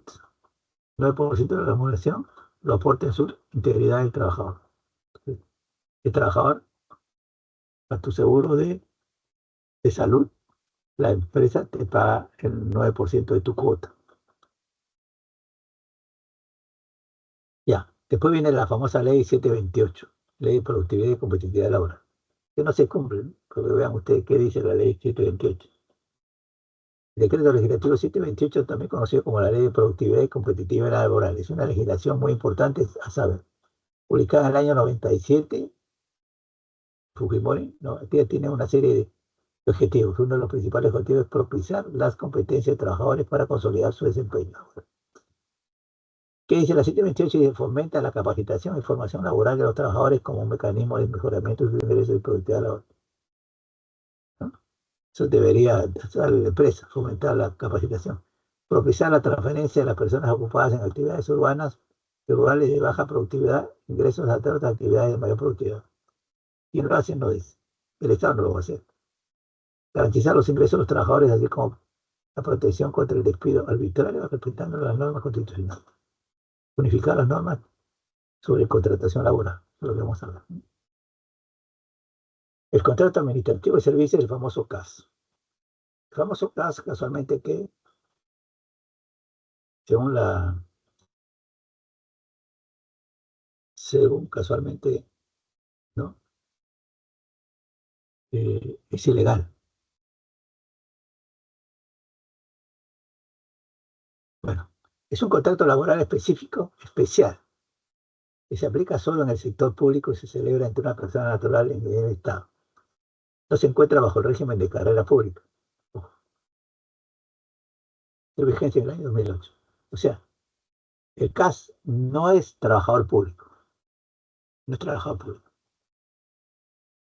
9% de la remuneración, lo aporta en su integridad del trabajador. El trabajador, a tu seguro de salud, la empresa te paga el 9% de tu cuota. Ya, después viene la famosa ley 728, ley de productividad y competitividad laboral, que no se cumple, ¿no? Porque vean ustedes qué dice la ley 728. Decreto Legislativo 728, también conocido como la Ley de Productividad y Competitividad Laboral. Es una legislación muy importante, a saber, publicada en el año 97, Fujimori, ¿no? Tiene una serie de objetivos. Uno de los principales objetivos es propiciar las competencias de trabajadores para consolidar su desempeño. ¿Qué dice la 728? Y fomenta la capacitación y formación laboral de los trabajadores como un mecanismo de mejoramiento de su ingreso y productividad laboral, ¿no? Eso debería hacer la empresa, fomentar la capacitación. Propiciar la transferencia de las personas ocupadas en actividades urbanas y rurales de baja productividad, ingresos a otras actividades de mayor productividad. ¿Quién lo hace? No dice. El Estado no lo va a hacer. Garantizar los ingresos de los trabajadores, así como la protección contra el despido arbitrario, respetando las normas constitucionales. Unificar las normas sobre contratación laboral. Eso es lo que vamos a hablar. El contrato administrativo de servicio es el famoso CAS. El famoso CAS, casualmente, que según casualmente, ¿no? Es ilegal. Bueno, es un contrato laboral específico, especial, que se aplica solo en el sector público y se celebra entre una persona natural en el Estado. No se encuentra bajo el régimen de carrera pública. Ojo, de vigencia en el año 2008. O sea, el CAS no es trabajador público. No es trabajador público.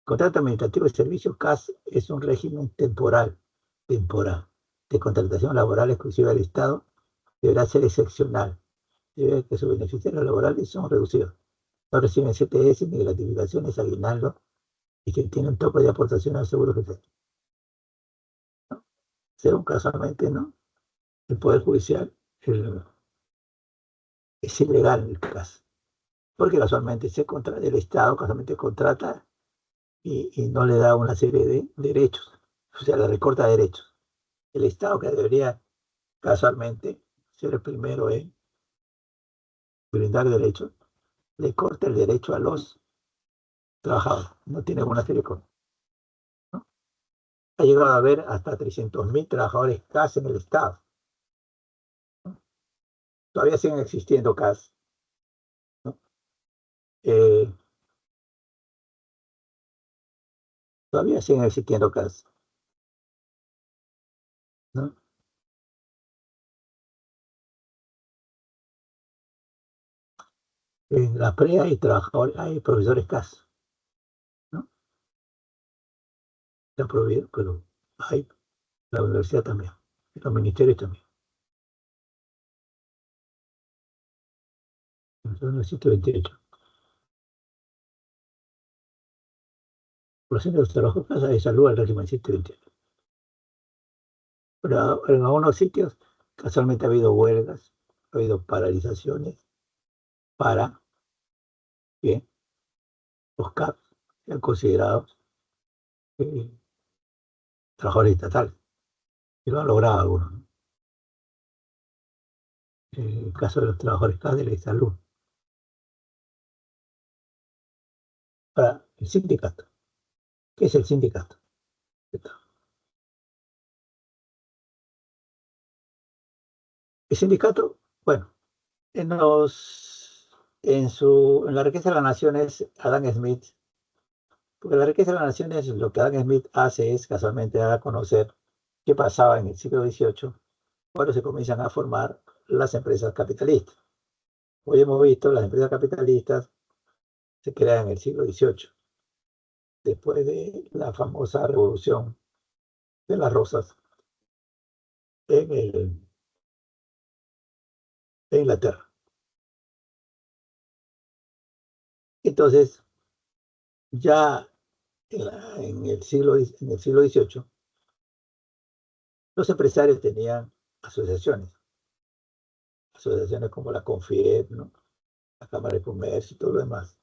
Contrato administrativo de servicio, CAS, es un régimen temporal, de contratación laboral exclusiva del Estado. Deberá ser excepcional. Debe que sus beneficiarios laborales son reducidos. No reciben CTS ni gratificaciones, aguinaldo, y que tienen un tope de aportaciones al Seguro Social. ¿No? Según casualmente, ¿no? El Poder Judicial es ilegal en el caso, porque casualmente el Estado casualmente contrata y no le da una serie de derechos, o sea, le recorta derechos. El Estado, que debería casualmente ser el primero en brindar derechos, le corta el derecho a los trabajadores. No tiene una serie de cosas, ¿no? Ha llegado a haber hasta 300.000 trabajadores CAS en el Estado, ¿no? Todavía siguen existiendo CAS, ¿no? Eh, Todavía siguen existiendo CAS, ¿no? En la PRE hay trabajadores, hay profesores CAS, ¿no? Está prohibido, pero hay la universidad también, los ministerios también. Entonces no existe 28. Por ejemplo, los trabajos CAS de salud al régimen 128. Pero en algunos sitios casualmente ha habido huelgas, ha habido paralizaciones para que los CAP sean considerados eh, trabajadores estatales. Y lo han logrado algunos, ¿no? El caso de los trabajadores CAP de la salud. Para el sindicato. ¿Qué es el sindicato? El sindicato, bueno, en, los, en la riqueza de las naciones, Adam Smith, porque la riqueza de las naciones, lo que Adam Smith hace es casualmente dar a conocer qué pasaba en el siglo XVIII, cuando se comienzan a formar las empresas capitalistas. Hoy hemos visto, las empresas capitalistas se crean en el siglo XVIII, después de la famosa revolución de las rosas en, en Inglaterra. Entonces, ya en el siglo XVIII, los empresarios tenían asociaciones, asociaciones como la CONFIEP, ¿no? La Cámara de Comercio y todo lo demás,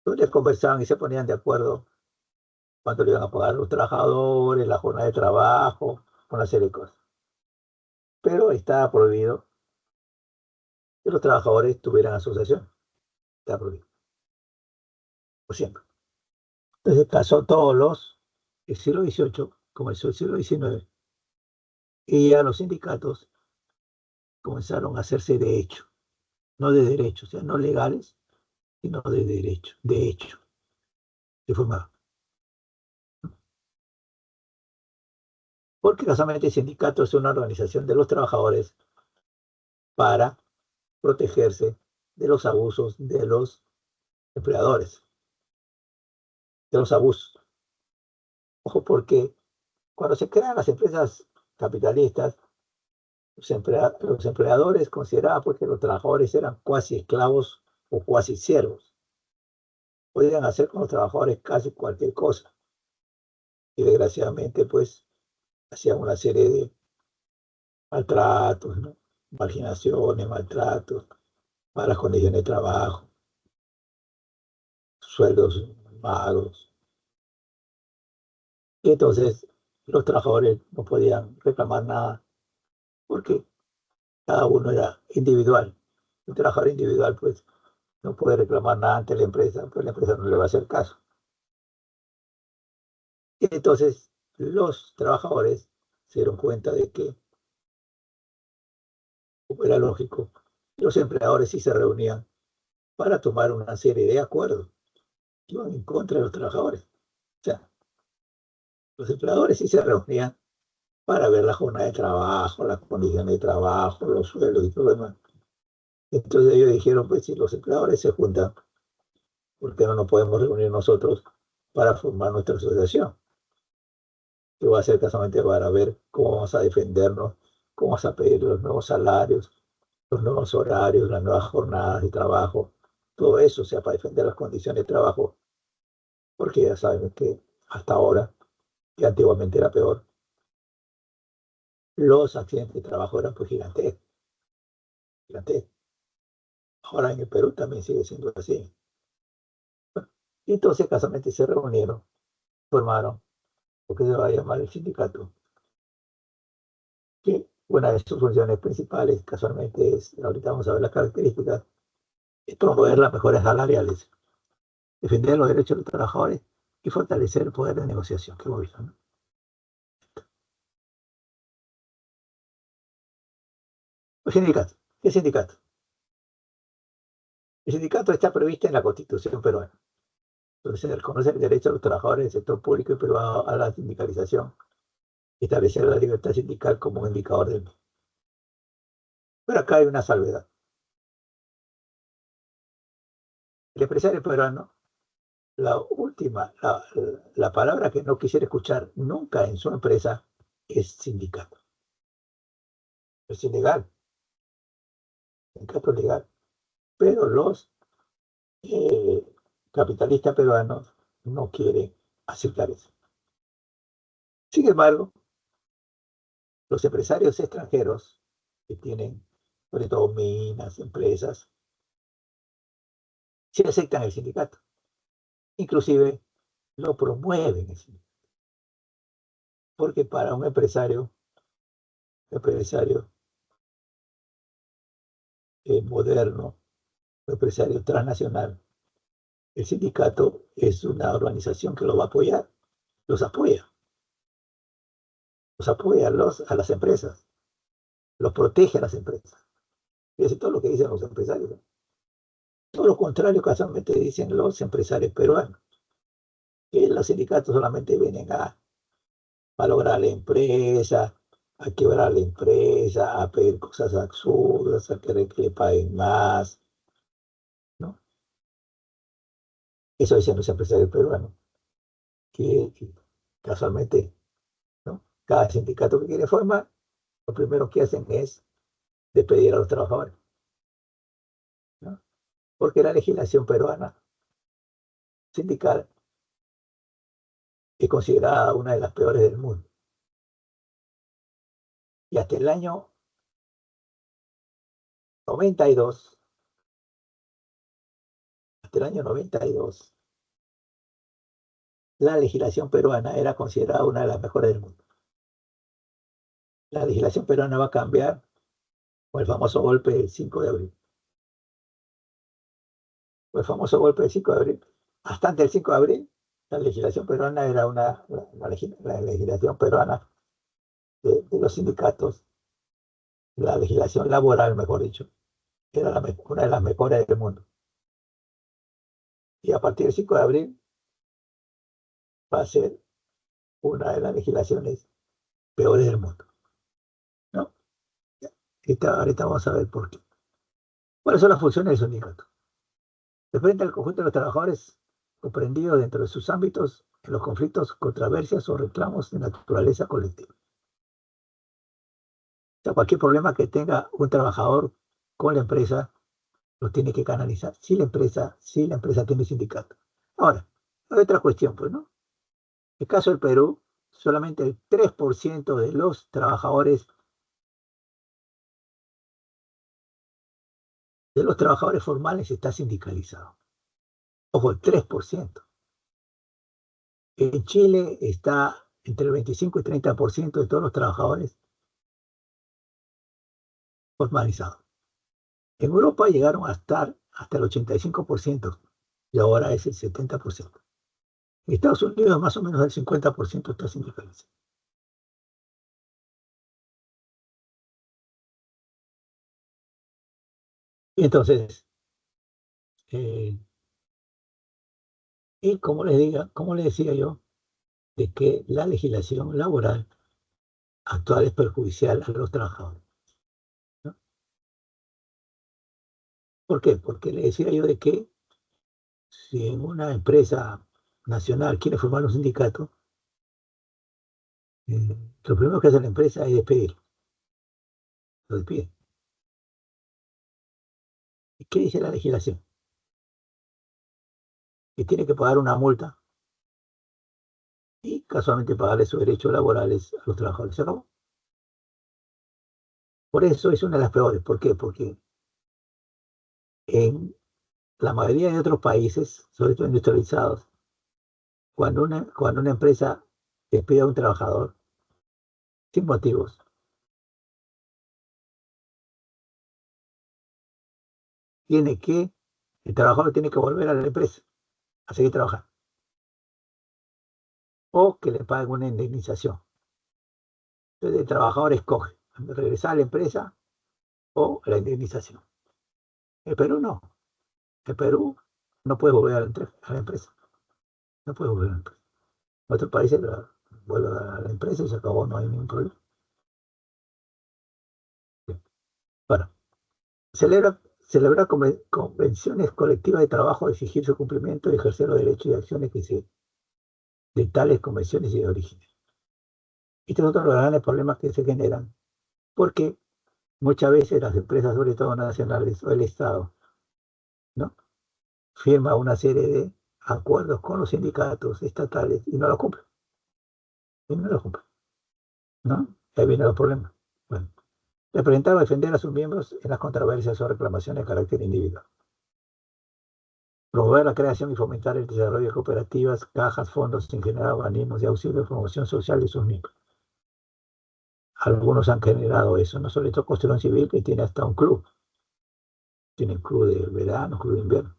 donde conversaban y se ponían de acuerdo cuánto le iban a pagar a los trabajadores, la jornada de trabajo, una serie de cosas. Pero estaba prohibido que los trabajadores tuvieran asociación. Está prohibido, por siempre. Entonces pasó el siglo XVIII, comenzó el siglo XIX, Y ya los sindicatos comenzaron a hacerse de hecho, no de derecho, o sea, no legales, sino de derecho, de hecho, de forma. Porque casualmente el sindicato es una organización de los trabajadores para protegerse de los abusos de los empleadores, de los abusos. Ojo, porque cuando se crean las empresas capitalistas, los empleadores consideraban pues, que los trabajadores eran cuasi esclavos o cuasi siervos. Podían hacer con los trabajadores casi cualquier cosa. Y desgraciadamente, pues, hacían una serie de maltratos, ¿no? Marginaciones, maltratos, malas condiciones de trabajo, sueldos magros. Y entonces los trabajadores no podían reclamar nada porque cada uno era individual. Un trabajador individual, pues, no puede reclamar nada ante la empresa, pues la empresa no le va a hacer caso. Y entonces los trabajadores se dieron cuenta de que, como era lógico, los empleadores sí se reunían para tomar una serie de acuerdos que iban en contra de los trabajadores. O sea, los empleadores sí se reunían para ver la jornada de trabajo, las condiciones de trabajo, los sueldos y todo lo demás. Entonces ellos dijeron, pues si los empleadores se juntan, ¿por qué no nos podemos reunir nosotros para formar nuestra asociación? Que va a ser casualmente para ver cómo vamos a defendernos, cómo vamos a pedir los nuevos salarios, los nuevos horarios, las nuevas jornadas de trabajo, todo eso, o sea, para defender las condiciones de trabajo, porque ya saben que hasta ahora, que antiguamente era peor, los accidentes de trabajo eran pues gigantescos, gigantescos. Ahora en el Perú también sigue siendo así. Y entonces casualmente se reunieron, formaron lo que se va a llamar el sindicato, que una de sus funciones principales casualmente es, ahorita vamos a ver las características, es promover las mejores salariales, defender los derechos de los trabajadores y fortalecer el poder de negociación que hemos visto, ¿no? El sindicato. ¿Qué sindicato? El sindicato está previsto en la Constitución peruana. Entonces se reconoce el derecho de los trabajadores del sector público y privado a la sindicalización y establecer la libertad sindical como un indicador del mismo. Pero acá hay una salvedad. El empresario peruano, la palabra que no quisiera escuchar nunca en su empresa es sindicato. Es ilegal, sindicato es legal. Pero los eh, capitalistas peruanos no quieren aceptar eso. Sin embargo, los empresarios extranjeros que tienen, sobre todo minas, empresas, sí aceptan el sindicato. Inclusive lo promueven el sindicato. Porque para un empresario moderno, un empresario transnacional, el sindicato es una organización que lo va a apoyar, los apoya, los apoya a las empresas, los protege a las empresas. Y eso es todo lo que dicen los empresarios. Todo lo contrario casualmente dicen los empresarios peruanos, que los sindicatos solamente vienen a lograr la empresa, a quebrar la empresa, a pedir cosas absurdas, a querer que le paguen más, ¿no? Eso dicen los empresarios peruanos, que casualmente, ¿no? Cada sindicato que quiere formar, lo primero que hacen es despedir a los trabajadores, ¿no? Porque la legislación peruana sindical es considerada una de las peores del mundo. Y hasta el año 92, hasta el año 92, la legislación peruana era considerada una de las mejores del mundo. La legislación peruana va a cambiar con el famoso golpe del 5 de abril. Con el famoso golpe del 5 de abril. Hasta antes del 5 de abril, la legislación peruana era la legislación peruana de los sindicatos, la legislación laboral, mejor dicho, era una de las mejores del mundo. Y a partir del 5 de abril va a ser una de las legislaciones peores del mundo, ¿no? Ahorita vamos a ver por qué. ¿Cuáles son las funciones del sindicato? Representa al conjunto de los trabajadores comprendidos dentro de sus ámbitos en los conflictos, controversias o reclamos de naturaleza colectiva. O sea, cualquier problema que tenga un trabajador con la empresa lo tiene que canalizar. Si la empresa tiene sindicato. Ahora, hay otra cuestión, pues, ¿no? En el caso del Perú, solamente el 3% de los trabajadores formales está sindicalizado. Ojo, el 3%. En Chile está entre el 25 y 30% de todos los trabajadores formalizados. En Europa llegaron a estar hasta el 85% y ahora es el 70%. En Estados Unidos más o menos el 50% está sindicalizado. Y entonces, eh, y como les decía yo, de que la legislación laboral actual es perjudicial a los trabajadores, ¿no? ¿Por qué? Porque le decía yo de que si en una empresa nacional quiere formar un sindicato, lo primero que hace la empresa es despedir, lo despide. ¿Y qué dice la legislación? Que tiene que pagar una multa y casualmente pagarle sus derechos laborales a los trabajadores. ¿Se acabó? Por eso es una de las peores. ¿Por qué? Porque en la mayoría de otros países, sobre todo industrializados, cuando una empresa despide a un trabajador sin motivos, el trabajador tiene que volver a la empresa a seguir trabajando o que le paguen una indemnización. Entonces el trabajador escoge regresar a la empresa o la indemnización. El Perú no. El Perú no puede volver a la empresa. No puede volver a la empresa. En otros países vuelve a la empresa y se acabó, no hay ningún problema. Bueno, celebrar convenciones colectivas de trabajo, exigir su cumplimiento y ejercer los derechos y acciones de tales convenciones y de origen. Estos son otros los grandes problemas que se generan, porque muchas veces las empresas, sobre todo nacionales o el Estado, ¿no? Firma una serie de acuerdos con los sindicatos estatales y no lo cumplen. Y no lo cumplen, ¿no? Ahí vienen los problemas. Bueno, representar o defender a sus miembros en las controversias o reclamaciones de carácter individual. Promover la creación y fomentar el desarrollo de cooperativas, cajas, fondos, en general, organismos de auxilio y promoción social de sus miembros. Algunos han generado eso, no sobre todo Construcción Civil, que tiene hasta un club. Tiene club de verano, club de invierno,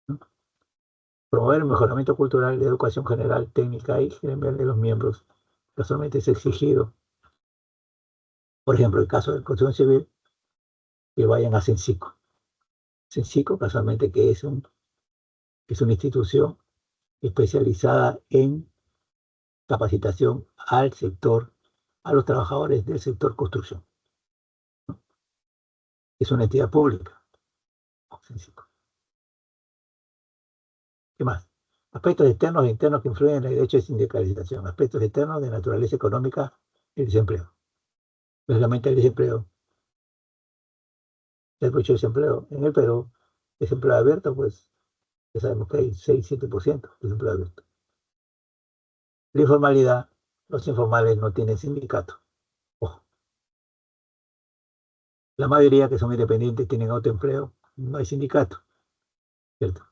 ¿no? Promover el mejoramiento cultural de educación general, técnica y gremial de los miembros. Casualmente es exigido, por ejemplo, el caso de Construcción Civil, que vayan a Cencico. Cencico, casualmente, que es una institución especializada en capacitación al sector, a los trabajadores del sector construcción. Es una entidad pública. Cencico. ¿Qué más? Aspectos externos e internos que influyen en el derecho de sindicalización. Aspectos externos de naturaleza económica y desempleo. Lógicamente el desempleo, el mucho desempleo en el Perú, desempleo abierto, pues ya sabemos que hay 6-7% de desempleo abierto. La informalidad, los informales no tienen sindicato. Ojo. La mayoría que son independientes tienen autoempleo, no hay sindicato, ¿cierto?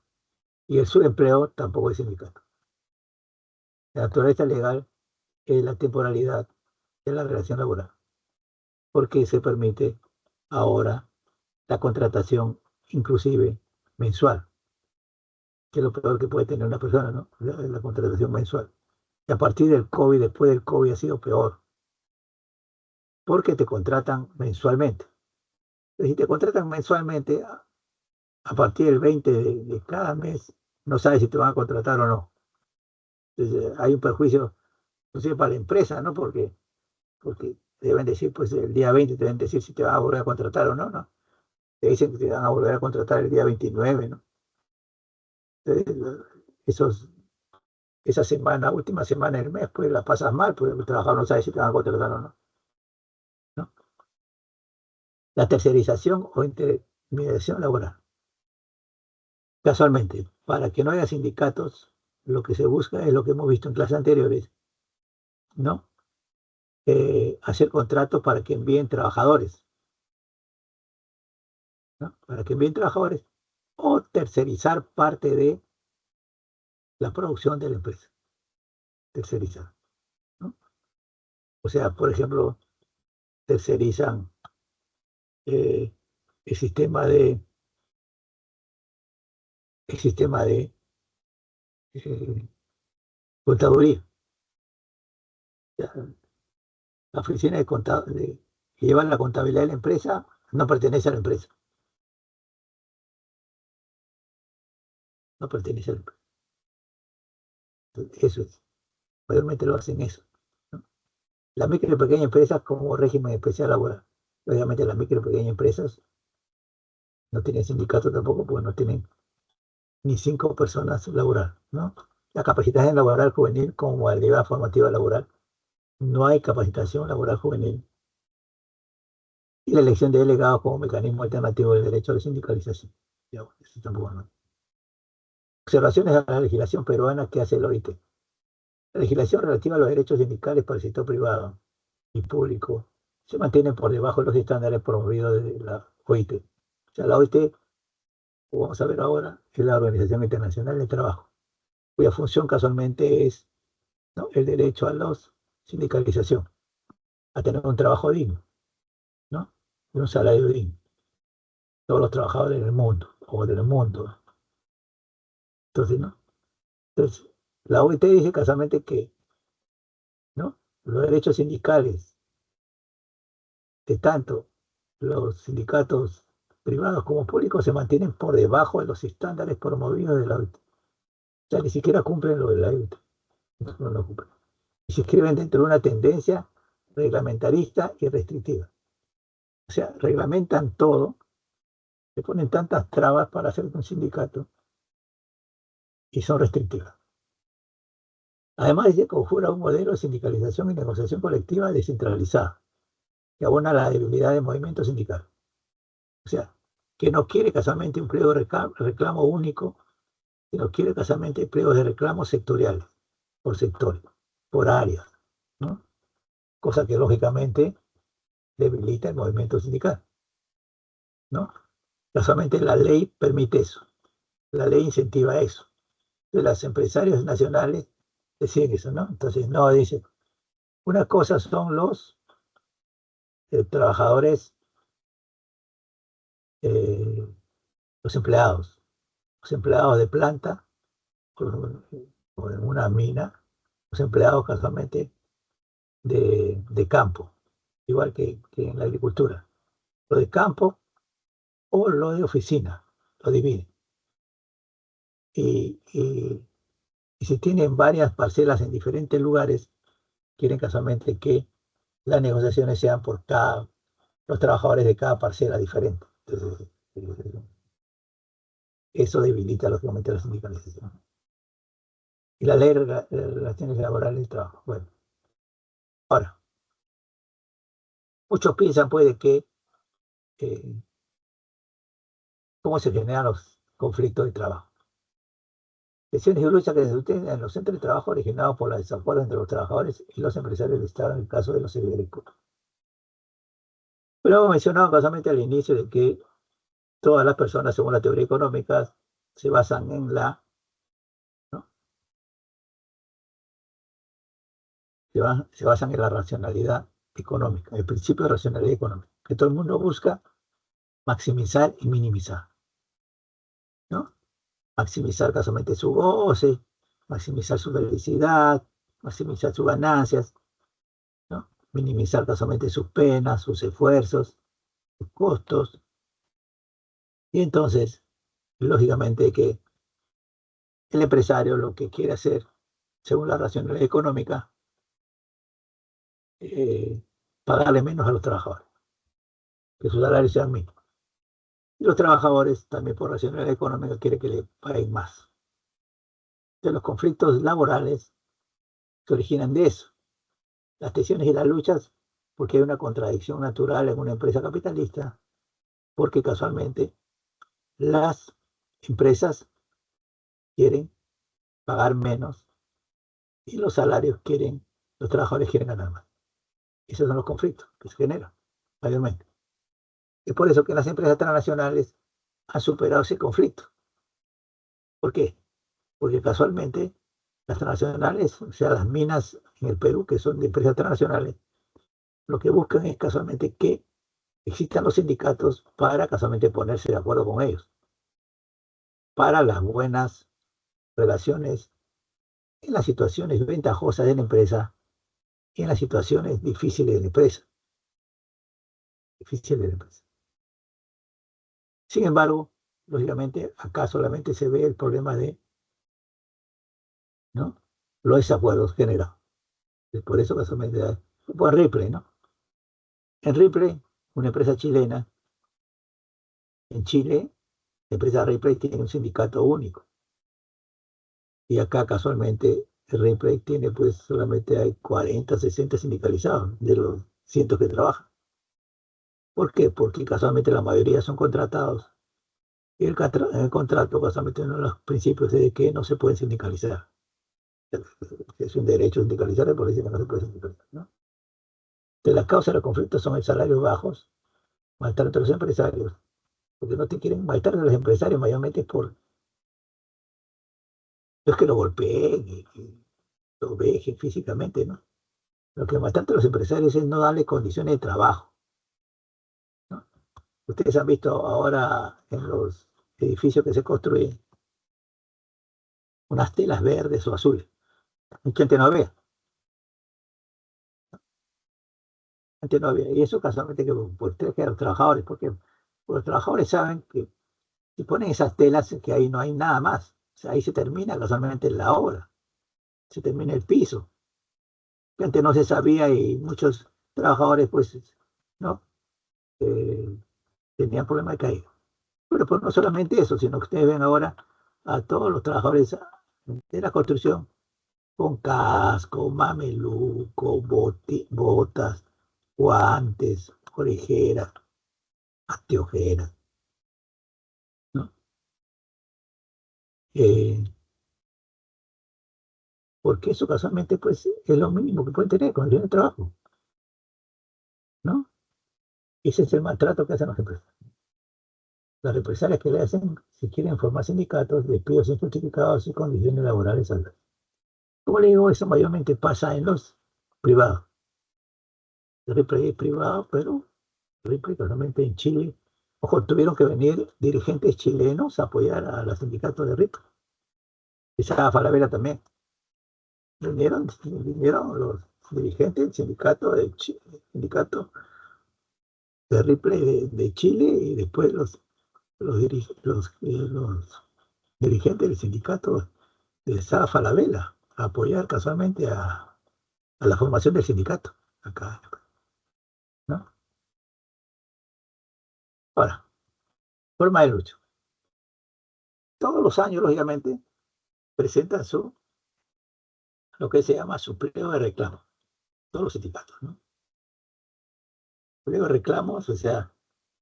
Y el subempleo tampoco hay sindicato. La naturaleza legal es la temporalidad de la relación laboral, porque se permite ahora la contratación inclusive mensual, que es lo peor que puede tener una persona, ¿no? La contratación mensual. Y a partir del COVID, después del COVID ha sido peor. porque te contratan mensualmente. Entonces, si te contratan mensualmente, a partir del 20 de cada mes, no sabes si te van a contratar o no. Entonces, hay un perjuicio, inclusive para la empresa, ¿no? Porque deben decir, pues el día 20 te deben decir si te van a volver a contratar o no, ¿no? Te dicen que te van a volver a contratar el día 29, ¿no? Entonces, esos, esa semana, última semana del mes, pues la pasas mal, pues el trabajador no sabe si te van a contratar o no, ¿no? La tercerización o intermediación laboral. Casualmente, para que no haya sindicatos, lo que se busca es lo que hemos visto en clases anteriores, ¿no? Hacer contratos para que envíen trabajadores, ¿no? Para que envíen trabajadores o tercerizar parte de la producción de la empresa, tercerizar, ¿no? O sea, por ejemplo, tercerizan eh, el sistema de, el sistema de eh, contaduría. Ya, la oficina que lleva la contabilidad de la empresa no pertenece a la empresa, no pertenece a la empresa. Entonces, eso es, mayormente lo hacen eso, ¿no? La micro y pequeña empresa como régimen especial laboral. Obviamente las micro y pequeñas empresas no tienen sindicato tampoco, porque no tienen ni 5 personas laboral, ¿no? La capacitación laboral juvenil como modalidad formativa laboral. No hay capacitación laboral juvenil. Y la elección de delegados como mecanismo alternativo del derecho a la sindicalización. Ya, bueno, eso tampoco no. Observaciones a la legislación peruana que hace el OIT. La legislación relativa a los derechos sindicales para el sector privado y público se mantiene por debajo de los estándares promovidos de la OIT. O sea, la OIT, como vamos a ver ahora, es la Organización Internacional del Trabajo, cuya función casualmente es, ¿no?, el derecho a la sindicalización, a tener un trabajo digno, ¿no? Y un salario digno. Todos los trabajadores del mundo, o del mundo. Entonces, ¿no? Entonces, la OIT dice casualmente que, ¿no?, los derechos sindicales de tanto los sindicatos privados como públicos se mantienen por debajo de los estándares promovidos de la OIT. O sea, ni siquiera cumplen lo de la OIT. No lo cumplen. Y se inscriben dentro de una tendencia reglamentarista y restrictiva. O sea, reglamentan todo, le ponen tantas trabas para hacer un sindicato y son restrictivas. Además, se conjura un modelo de sindicalización y negociación colectiva descentralizada que abona la debilidad del movimiento sindical. O sea, que no quiere casualmente un pliego de reclamo único, que no quiere casualmente pliegos de reclamo sectoriales, por sectores, por áreas, ¿no? Cosa que lógicamente debilita el movimiento sindical, ¿no? Casualmente la ley permite eso, la ley incentiva eso. De los empresarios nacionales deciden eso, ¿no? Entonces, no, dice, una cosa son trabajadores, eh, los empleados de planta o en una mina, los empleados casualmente de campo, igual que en la agricultura. Lo de campo o lo de oficina, lo dividen. Y, y, y si tienen varias parcelas en diferentes lugares, quieren casualmente que las negociaciones sean por los trabajadores de cada parcela diferente. Entonces, eso debilita lógicamente la sindicalización. Y la ley de relaciones laborales del trabajo. Bueno, ahora, muchos piensan, pues, de que eh, cómo se generan los conflictos de trabajo. Lesiones y luchas que se sostienen en los centros de trabajo originados por los desacuerdos entre los trabajadores y los empresarios del Estado en el caso de los servidores públicos. Pero hemos mencionado casualmente al inicio de que todas las personas, según la teoría económica, se basan en ¿no?, se basan en la racionalidad económica, el principio de racionalidad económica, que todo el mundo busca maximizar y minimizar, ¿no? Maximizar casualmente su goce, maximizar su felicidad, maximizar sus ganancias, ¿no? minimizar casualmente sus penas, sus esfuerzos, sus costos. Y entonces, lógicamente que el empresario lo que quiere hacer, según la racionalidad económica, eh, pagarle menos a los trabajadores, que su salario sea mínimo. Y los trabajadores, también por racionalidad económica, quieren que le paguen más. Entonces, los conflictos laborales se originan de eso. Las tensiones y las luchas, porque hay una contradicción natural en una empresa capitalista, porque casualmente las empresas quieren pagar menos y los trabajadores quieren ganar más. Esos son los conflictos que se generan mayormente. Es por eso que las empresas transnacionales han superado ese conflicto. ¿Por qué? Porque casualmente las transnacionales, o sea, las minas en el Perú, que son de empresas transnacionales, lo que buscan es casualmente que existan los sindicatos para casualmente ponerse de acuerdo con ellos, para las buenas relaciones en las situaciones ventajosas de la empresa y en las situaciones difíciles de la empresa. Difíciles de la empresa. Sin embargo, lógicamente, acá solamente se ve el problema de, ¿no?, los desacuerdos generados. Y por eso casualmente, pues Ripley, ¿no? En Ripley, una empresa chilena, en Chile, la empresa Ripley tiene un sindicato único. Y acá casualmente Ripley tiene, pues solamente hay 40, 60 sindicalizados de los cientos que trabajan. ¿Por qué? Porque casualmente la mayoría son contratados. Y el contrato, casualmente uno de los principios es de que no se pueden sindicalizar. Es un derecho sindicalizar, por eso que no se puede sindicalizar, ¿no? De las causas de los conflictos son el salarios bajos, maltrato de los empresarios, porque no te quieren maltratar a los empresarios, mayormente por los que lo golpeen y lo vejen físicamente, ¿no? Lo que maltrata a los empresarios es no darle condiciones de trabajo, ¿no? Ustedes han visto ahora en los edificios que se construyen unas telas verdes o azules. Gente no ve, gente no ve. Y eso casualmente que por que a los trabajadores, porque los trabajadores saben que si ponen esas telas, que ahí no hay nada más. O sea, ahí se termina casualmente la obra, se termina el piso. Que antes no se sabía y muchos trabajadores, pues, ¿no? Eh, tenían problemas de caída. Pero pues no solamente eso, sino que ustedes ven ahora a todos los trabajadores de la construcción con casco, mameluco, botas, guantes, orejeras, anteojeras, ¿no? Eh, Porque eso casualmente pues es lo mínimo que pueden tener cuando tienen trabajo, ¿no? Ese es el maltrato que hacen las empresas. Las represalias que le hacen si quieren formar sindicatos, despidos injustificados y condiciones laborales altas. Como le digo, eso mayormente pasa en los privados. El Ripley es privado, pero Ripley casualmente en Chile, ojo, tuvieron que venir dirigentes chilenos a apoyar a los sindicatos de Ripley. Esa Falabella también. Vinieron los dirigentes del sindicato de Ripley de Chile y después los dirigentes del sindicato de Sara Falabella a apoyar casualmente a la formación del sindicato acá, ¿no? Ahora, forma de lucha. Todos los años, lógicamente, presentan lo que se llama su pliego de reclamo, todos los sindicatos, ¿no? Pliego de reclamos, o sea,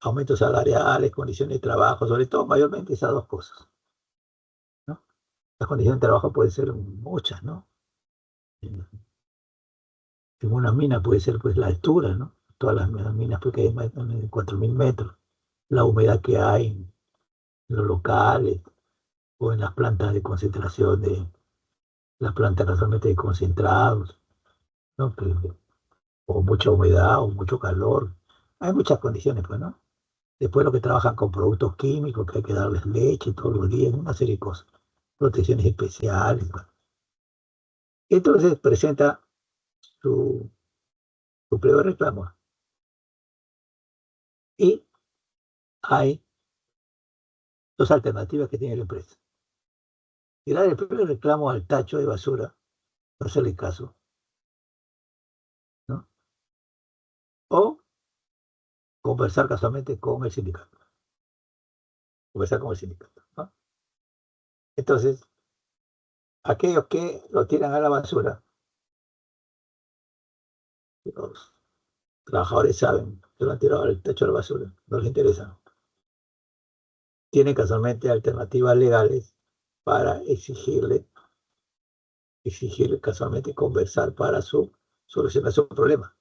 aumentos salariales, condiciones de trabajo, sobre todo, mayormente esas dos cosas, ¿no? Las condiciones de trabajo pueden ser muchas, ¿no? En, en una mina puede ser, pues, la altura, ¿no? Todas las minas, porque hay más de 4.000 metros, la humedad que hay en los locales o en las plantas de concentración las plantas casualmente de concentrados, ¿no? O mucha humedad o mucho calor. Hay muchas condiciones, pues, ¿no? Después los que trabajan con productos químicos, que hay que darles leche todos los días, una serie de cosas. Protecciones especiales, bueno. Entonces presenta su su pliego de reclamo. Y hay dos alternativas que tiene la empresa. Tirar el pliego de reclamo al tacho de basura, no hacerle caso, ¿no? O conversar casualmente con el sindicato. Conversar con el sindicato, ¿no? Entonces, aquellos que lo tiran a la basura, los trabajadores saben que lo han tirado al techo de la basura, no les interesa. Tienen casualmente alternativas legales para exigirle casualmente conversar para solucionar su problema.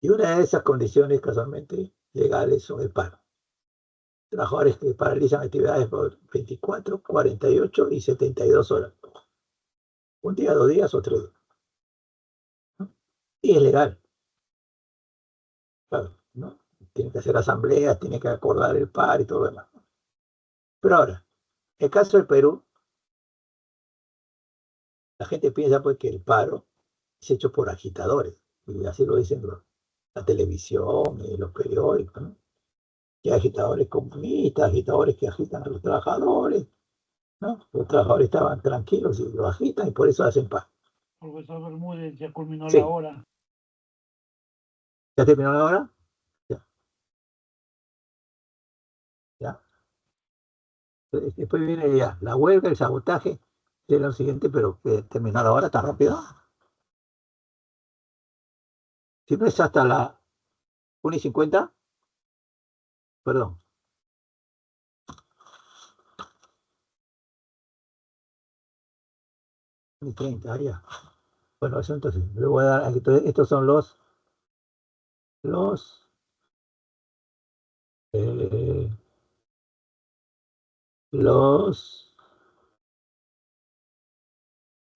Y una de esas condiciones casualmente legales son el paro. Trabajadores que paralizan actividades por 24, 48 y 72 horas. Un día, 2 días o 3 días. ¿No? Y es legal, claro, ¿no? Tiene que hacer asambleas, tiene que acordar el paro y todo lo demás. Pero ahora, el caso del Perú, la gente piensa pues que el paro es hecho por agitadores, y así lo dicen la televisión y los periódicos, ¿no? Que hay agitadores comunistas, agitadores que agitan a los trabajadores, ¿no? Los trabajadores estaban tranquilos y lo agitan y por eso hacen paro. Profesor Bermúdez, ya culminó la Sí, hora. ¿ya terminó la hora? Ya, ya. Después viene ya la huelga, el sabotaje, de lo siguiente, pero terminó la hora tan rápido. Si no es hasta la 1:50, perdón, 1:30, ya. Bueno, eso entonces, le voy a dar, entonces, estos son los, eh, los,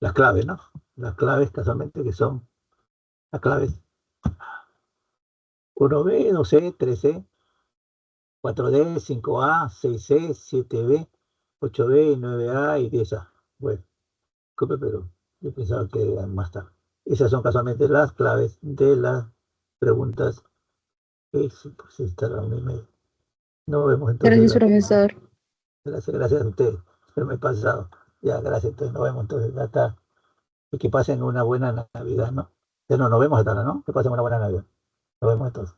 las claves, ¿no? Las claves casualmente que son las claves 1B, 2C, 3C, 4D, 5A, 6C, 7B, 8B, 9A y 10A. Bueno, disculpe, pero yo pensaba que eran más tarde. Esas son casualmente las claves de las preguntas que pues, estarán en mi mail. Nos vemos entonces Gracias, profesor. Gracias a ustedes. Pero me he pasado. Ya, gracias. Entonces nos vemos entonces hasta y que pasen una buena Navidad, ¿no? Ya no, nos vemos hasta ahora, ¿no? Que pasen una buena Navidad. Nos vemos entonces.